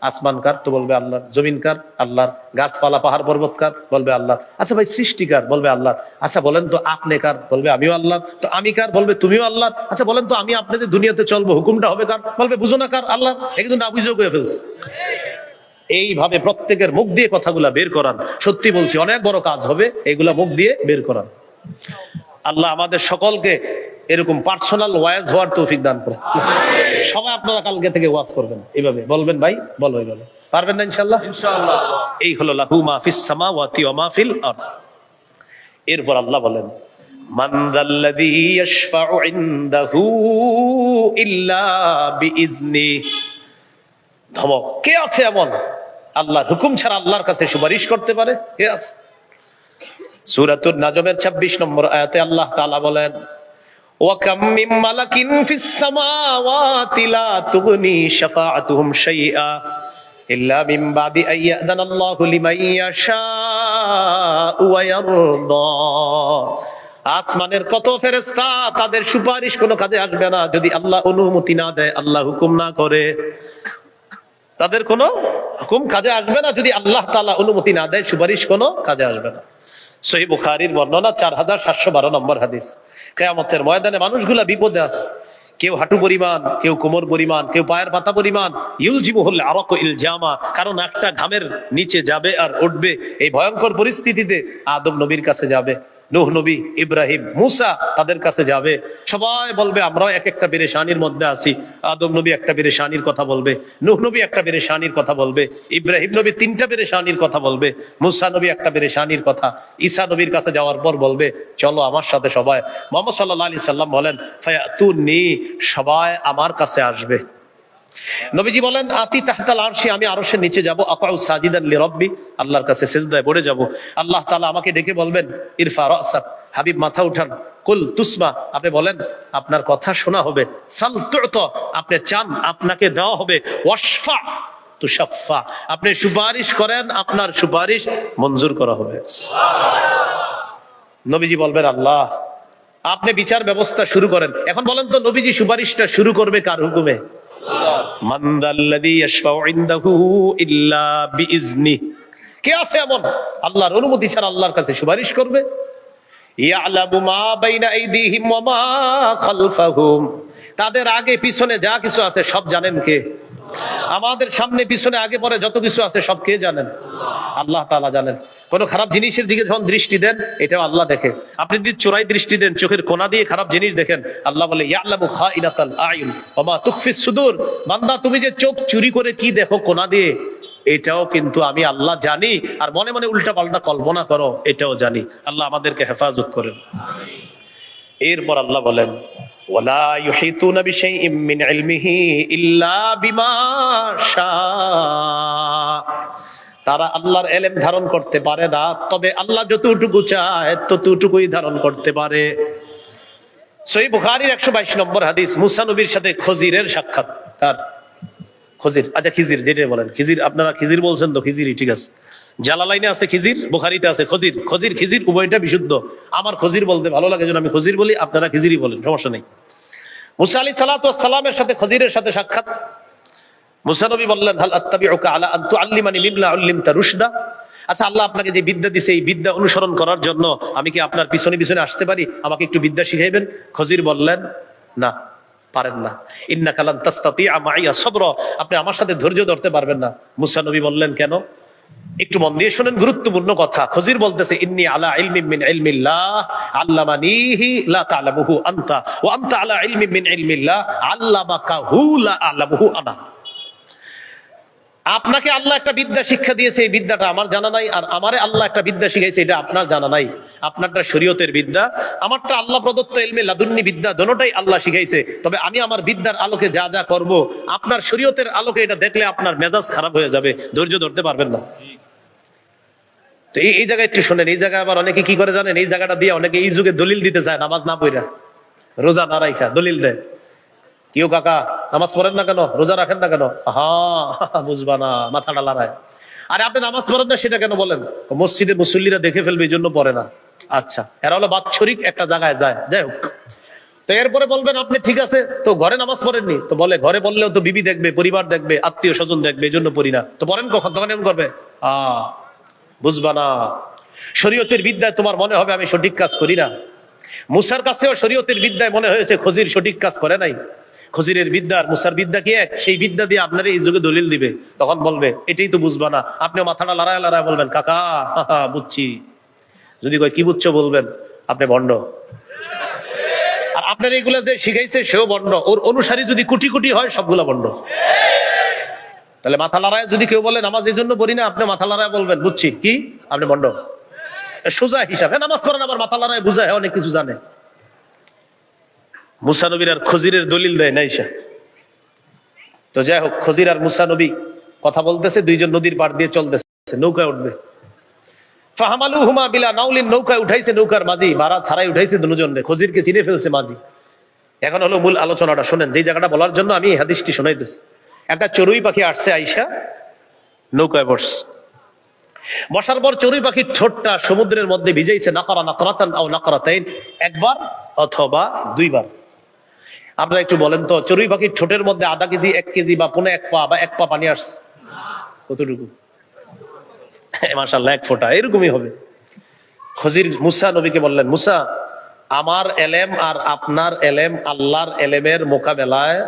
আসমান কার? তো বলবে আল্লাহ। জমিন কার? আল্লাহ। গাছপালা পাহাড় পর্বত কার? বলবে আল্লাহ। আচ্ছা ভাই সৃষ্টিকার? বলবে আল্লাহ। আচ্ছা বলেন তো আপনি কার? বলবে আমিও আল্লাহ। তো আমি কার? বলবে তুমিও আল্লাহ। আচ্ছা বলেন তো আমি আপনি যে দুনিয়াতে চলবো হুকুমটা হবে কার? বলবে বুঝো না কার? আল্লাহ। এই কিন্তু না বুঝেও করে ফেলছে। এইভাবে প্রত্যেকের মুখ দিয়ে কথাগুলা বের করান। সত্যি বলছি অনেক বড় কাজ হবে এগুলা মুখ দিয়ে বের করান। আল্লাহ আমাদের সকলকে এরকম পার্সোনাল ওয়াজ হওয়ার তৌফিক দান করে। সবাই আপনারা কালকে থেকে ওয়াজ করবেন, এইভাবে বলবেন ভাই বলো, এইভাবে পারবেন না ইনশাআল্লাহ? ইনশাআল্লাহ। এই হলো লাহু মা ফিস সামাওয়াতি ওয়া মা ফিল আরদ। এরপর আল্লাহ বলেন, মান যাল্লাযী ইয়াশফাউ ইনদাহু ইল্লা বিইজনি। ধমক, কে আছে এমন আল্লাহর হুকুম ছাড়া আল্লাহর কাছে সুপারিশ করতে পারে? কে আছে? সূরাতুন নাজমের 26 নম্বর আয়াতে আল্লাহ তাআলা বলেন, ওয়া কাম মিন মালাকিন ফিস সামাওয়াতি লা তুগনি শাফাআতুহুম শাইআ ইল্লা মিন বাদি আইয়াদানাল্লাহু লিমান ইয়াশাউ ওয়া ইয়ারদা। আসমানের কত ফেরেশতা, তাদের সুপারিশ কোনো কাজে আসবে না যদি আল্লাহ অনুমতি না দেয়, আল্লাহ হুকুম না করে। তাদের কোনো হুকুম কাজে আসবে না যদি আল্লাহ তাআলা অনুমতি না দেয়, সুপারিশ কোনো কাজে আসবে না। সহিহ বুখারীর বর্ণনা 4712 নম্বর হাদিস। কিয়ামতের ময়দানে মানুষগুলা বিপদে আছে, কেউ হাঁটু পরিমাণ, কেউ কোমর পরিমাণ, কেউ পায়ের পাতা পরিমাণ। ইউলজিমুহুল আরাকু ইলজামা, কারণ একটা ঘামের নিচে যাবে আর উঠবে। এই ভয়ঙ্কর পরিস্থিতিতে আদম নবীর কাছে যাবে, নূহ নবী, ইব্রাহিম, মুসা তাদের কাছে যাবে। সবাই বলবে আমরাও এক একটা পেরেশানির মধ্যে আছি। আদম নবী একটা পেরেশানির কথা বলবে, নূহ নবী একটা পেরেশানির কথা বলবে, ইব্রাহিম নবী 3টা পেরেশানির কথা বলবে, মুসা নবী একটা পেরেশানির কথা। ঈসা নবীর কাছে যাওয়ার পর বলবে চলো আমার সাথে সবাই। মুহাম্মদ সাল্লাল্লাহু আলাইহি সাল্লাম বলেন ফায়াতুনি, সবাই আমার কাছে আসবে। নবীজি বলেন আতি তাহতাল আরশি, আমি আরশের নিচে যাব। আকাউ সাজিদান লিরাব্বি, আল্লাহর কাছে সিজদায় পড়ে যাব। আল্লাহ তাআলা আমাকে ডেকে বলবেন ইরফা রাসাক, হাবিব মাথা উঠান। কুল তুসমা, আপনি বলেন আপনার কথা শোনা হবে। সাল তুতা, আপনি চান আপনাকে দেওয়া হবে। ওয়াশফা তুশাফা, আপনি সুপারিশ করেন আপনার সুপারিশ মঞ্জুর করা হবে। নবীজি বলবেন আল্লাহ আপনি বিচার ব্যবস্থা শুরু করেন। এখন বলেন তো নবীজি সুপারিশটা শুরু করবে কার হুকুমে? মান যাল্লাযী ইয়াশফাউ ইনদাহু ইল্লা বিইজনি, কে আছে এমন আল্লাহর অনুমতি ছাড়া আল্লাহর কাছে সুপারিশ করবে? ইয়ালামু মা বাইনা আইদিহিম ওয়া মা খালফাহুম, তাদের আগে পিছনে যা কিছু আছে সব জানেন কে? আমাদের সামনে পিছনে আগে পরে যত কিছু আছে সব কে জানেন? আল্লাহ তাআলা জানেন। কোন খারাপ জিনিসের দিকে যখন দৃষ্টি দেন এটাও আল্লাহ দেখে। আপনি যদি চোরাই দৃষ্টি দেন, চোখের কোণা দিয়ে খারাপ জিনিস দেখেন, আল্লাহ বলে ইয়ালামু খাইনাতাল আয়ুন ওয়া মা তুখফিস সুদূর, বান্দা তুমি যে চোখ চুরি করে কি দেখো কোণা দিয়ে, এটাও কিন্তু আমি আল্লাহ জানি। আর মনে মনে উল্টা পাল্টা কল্পনা করো, এটাও জানি। আল্লাহ আমাদেরকে হেফাজত করেন। এরপর আল্লাহ বলেন ওয়ালা ইউহিতুনা বিশাইইম মিন ইলমিহি ইল্লা বিমা শাআ, তারা আল্লাহর ইলম ধারণ করতে পারে না, তবে আল্লাহ যতটুকু চায় ততটুকুই ধারণ করতে পারে। সহিহ বুখারীর 122 নম্বর হাদিস, মুসা নবীর সাথে খজিরের সাক্ষাৎ। কার? খজির। আচ্ছা খিজির যেটা বলেন, খিজির আপনারা খিজির বলছেন তো, খিজিরই ঠিক আছে। জালালাইনে আছে খিজির, বুখারীতে আছে খজির। খজির খিজির উভয়টা বিশুদ্ধ। আমার খজির বলতে ভালো লাগে জন্য আমি খজির বলি, আপনারা খিজিরই বলেন, সমস্যা নেই। মুসা আলাইহিস সালাতু ওয়াস সালামের সাথে খজিরের সাথে সাক্ষাৎ। মুসা নবী বললেন হাল আত্তাবিউকা আলা আন তুআল্লিমানি মিম্মা উল্লিমতা রুশদা, আচ্ছা আল্লাহ আপনাকে যে বিদ্যা দিয়েছে এই বিদ্যা অনুসরণ করার জন্য আমি কি আপনার পিছনে পিছনে আসতে পারি? আমাকে একটু বিদ্যা শিখাইবেন? খজির বললেন না, পারেন না। ইন্নাকা লান তাসতাতিআ মাইয়া সাবরা, আপনি আমার সাথে ধৈর্য ধরতে পারবেন না। মুসা নবী বললেন কেন? একটু মন দিয়ে শুনেন, গুরুত্বপূর্ণ কথা। খজির বলতেছে ইন্নী আলা ইলমিন মিন ইলমিল্লাহ আল্লামানিহি লা তা'লামুহু আনতা ওয়া আনতা আলা ইলমিন মিন ইলমিল্লাহ আল্লামাকাহু লা আ'লামুহু আনা। আপনাকে আল্লাহ একটা বিদ্যা শিক্ষা দিয়েছে, এই বিদ্যাটা আমার জানা নাই, আর আমারে আল্লাহ একটা বিদ্যা শিখাইছে, এটা আপনার জানা নাই। আপনারটা শরীয়তের বিদ্যা, আমারটা আল্লাহ প্রদত্ত ইলমে লাদুন্নি বিদ্যা, দোনোটাই আল্লাহ শিখাইছে। তবে আমি আমার বিদ্যার আলোকে যা যা করব, আপনার শরীয়তের আলোকে এটা দেখলে আপনার মেজাজ খারাপ হয়ে যাবে, ধৈর্য ধরতে পারবেন না। তো এই জায়গায় একটু শোনেন, এই জায়গায় আবার অনেকে কি করে জানেন? এই জায়গাটা দিয়ে অনেকে এই যুগে দলিল দিতে চায়, নামাজ না পড়া, রোজা না রাখা দলিল দেয়। কেউ কাকা নামাজ পড়েন না কেন, রোজা রাখেন না কেন? হ্যাঁ বুঝবা না, মাথাটা লড়ায়। আরে আপনি নামাজ পড়েন না সেটা কেন বলেন? মসজিদে মুসল্লিরা দেখে ফেলবে এই জন্য পড়ে না। আচ্ছা, এরা হলো বাৎসরিক একটা জায়গায় যায়, যাই হোক। তো এরপরে বলবেন আপনি ঠিক আছে তো ঘরে নামাজ পড়েননি, তো বলে ঘরে বললেও তো বিবি দেখবে, পরিবার দেখবে, আত্মীয় স্বজন দেখবে, এই জন্য পড়ি না। তো পড়েন কখন? তখন এমন করবে বুঝবা না, শরীয়তের বিদ্যায় তোমার মনে হবে আমি সঠিক কাজ করি না। মুসার কাছেও শরীয়তের বিদ্যায় মনে হয়েছে খজির সঠিক কাজ করে নাই। খজিরের বিদ্যা আর মুসার বিদ্যা কি এক? সেই বিদ্যা দিয়ে আপনারা এই যুগে দলিল দিবে, তখন বলবে এটাই তো বুঝবা না। আপনিও মাথাটা লড়ায় লড়ায় বলবেন কাকা বুঝছি। যদি কয় কি বুঝছো বলবেন আপনি ভণ্ড। আর আপনার এইগুলা যে শিখাইছে সেও ভণ্ড, ওর অনুসারী যদি কোটি কোটি হয় সবগুলা ভণ্ড। তাহলে মাথা লড়ায় যদি কেউ বলে নামাজ এই জন্য পড়ি না, আপনি মাথা লড়ায় বলবেন বুঝছি কি, আপনি ভণ্ড। সোজা হিসাবে নামাজ পড়েন আবার মাথা লড়ায় বুঝায়, অনেক কিছু জানে। মুসা নবীর আর খজিরের দলিল দেয় না ঈশা। তো যাই হোক, খজির আর মুসা নবী কথা বলতেছে, দুইজন নদীর পাড় দিয়ে চলতেছে, নৌকায় উঠবে। ফাহামালুহুমা বিলা নাউলিন, নৌকায় উঠাইছে নৌকার মাঝি, ভাড়া ছাড়াই উঠাইছে দুজনে। খজিরকে চিনে ফেলছে মাঝি। এখন হলো মূল আলোচনাটা শোনেন, যেই জায়গাটা বলার জন্য আমি হাদিসটি শোনাইতেছি। একটা চড়ুই পাখি আসছে, আইসা নৌকায় বসছে। বসার পর চড়ুই পাখির ঠোঁটটা সমুদ্রের মধ্যে ভিজাইছে, নাকরা নাকরাতান আও নাকরাতাইন, একবার অথবা দুইবার। আপনারা একটু বলেন তো, চড়ুই পাখির ঠোঁটের মধ্যে আধা কেজি, 1 কেজি বা পৌনে 1 পা বা 1 পা পানি আসছে? কতটুকু? মাশাআল্লাহ 1 ফোঁটা, এরকমই হবে। খজির মুসা নবীকে বললেন, মুসা আমার এলেম আর আপনার এলেম আল্লাহর এলেমের মোকাবেলায়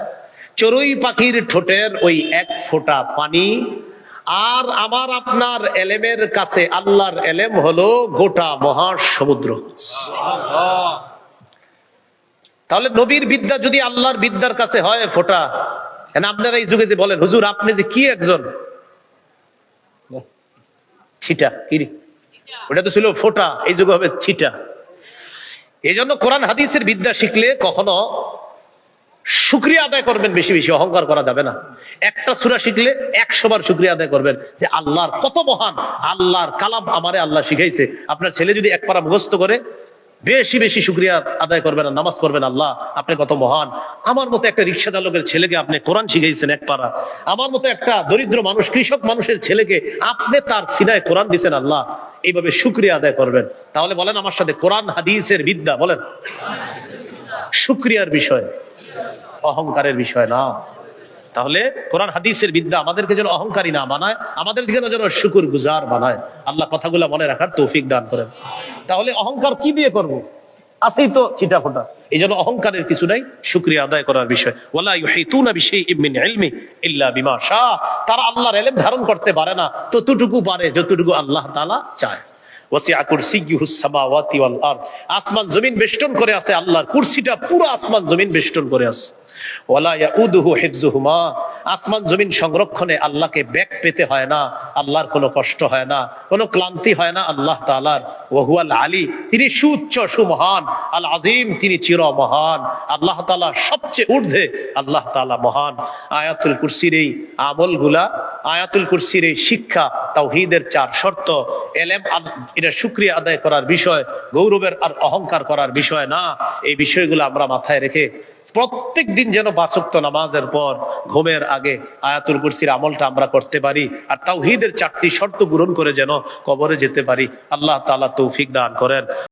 চড়ুই পাখির ঠোঁটের ওই 1 ফোঁটা পানি, আর আমার আপনার এলেমের কাছে আল্লাহর এলেম হলো গোটা মহাসমুদ্র। তাহলে নবীর বিদ্যা যদি আল্লাহর বিদ্যার কাছে হয় ফোঁটা, আপনারা এই যুগে যে বলেন হুজুর আপনি যে কি একজন ছিটা, কি ওটা তো ছিল ফোঁটা, এই যুগে হবে ছিটা। এই জন্য কোরআন হাদিসের বিদ্যা শিখলে কখনো শুকরিয়া আদায় করবেন, বেশি বেশি অহংকার করা যাবে না। একটা সূরা শিখলে 100 বার শুকরিয়া আদায় করবেন যে আল্লাহর কত মহান, আল্লাহর কালাম আমারে আল্লাহ শিখাইছে। আপনার ছেলে যদি 1 পারা মুখস্থ করে, বেশি বেশি শুকরিয়া আদায় করবেন, নামাজ পড়বেন, আল্লাহ আপনি কত মহান, আমার মতো একটা রিক্সা চালকের ছেলেকে আপনি কোরআন শিখাইছেন 1 পারা, আমার মতো একটা দরিদ্র মানুষ, কৃষক মানুষের ছেলেকে আপনি তার সিনায় কোরআন দিয়েছেন, আল্লাহ এইভাবে শুকরিয়া আদায় করবেন। তাহলে বলেন আমার সাথে, কোরআন হাদিসের বিদ্যা বলেন শুকরিয়ার বিষয়, অহংকারের বিষয় না। তাহলে কোরআন হাদিসের বিদ্যা আমাদেরকে যেন অহংকারী না বানায়, আমাদেরকে যেন শুকুর গুজার বানায়। আল্লাহ কথাগুলো মনে রাখার তৌফিক দান করেন। তাহলে অহংকার কি দিয়ে করব? আসেই তো ছিটাফোটা। এই জন্য অহংকারের কিছু নাই, শুকরিয়া আদায় করার বিষয়। ওয়ালা ইউহিতুনা বিশাইইম মিন ইলমি ইল্লা বিমা শাআ। তারা আল্লাহর ইলম ধারণ করতে পারে না ততটুকু পারে যতটুকু আল্লাহ তাআলা চায়। ওয়াসিআ কুরসিয়্যুহুস সামাওয়াতি ওয়াল আরদ। আসমান জমিন বেষ্টন করে আছে আল্লাহর কুরসিটা, পুরো আসমান জমিন বেষ্টন করে আছে। ওয়ালা ইয়াউদুহু হিফযুহুমা। আসমান জমিন সংরক্ষণে আল্লাহকে ব্যাক পেতে হয় না, আল্লাহর কোনো কষ্ট হয় না, কোনো ক্লান্তি হয় না আল্লাহ তাআলার। ওয়া হুয়াল আলী, তিনি সুউচ্চ সুমহান। আল আযীম, তিনি চির মহান। আল্লাহ তাআলা সবচেয়ে ঊর্ধ্বে, আল্লাহ তাআলা মহান। আয়াতুল কুরসির এই আমলগুলা, আয়াতুল কুরসির এই শিক্ষা, তাওহীদের 4 শর্ত, ইলম, এটা শুকরিয়া আদায় করার বিষয়, গৌরবের আর অহংকার করার বিষয় না। এই বিষয়গুলো আমরা মাথায় রেখে প্রত্যেক দিন যেন 5 ওয়াক্ত নামাজের পর ঘুমের আগে আয়াতুল কুরসির আমলটা আমরা করতে পারি, আর তাওহীদের 4টি শর্ত পূরণ করে যেন কবরে যেতে পারি। আল্লাহ তাআলা তৌফিক দান করেন।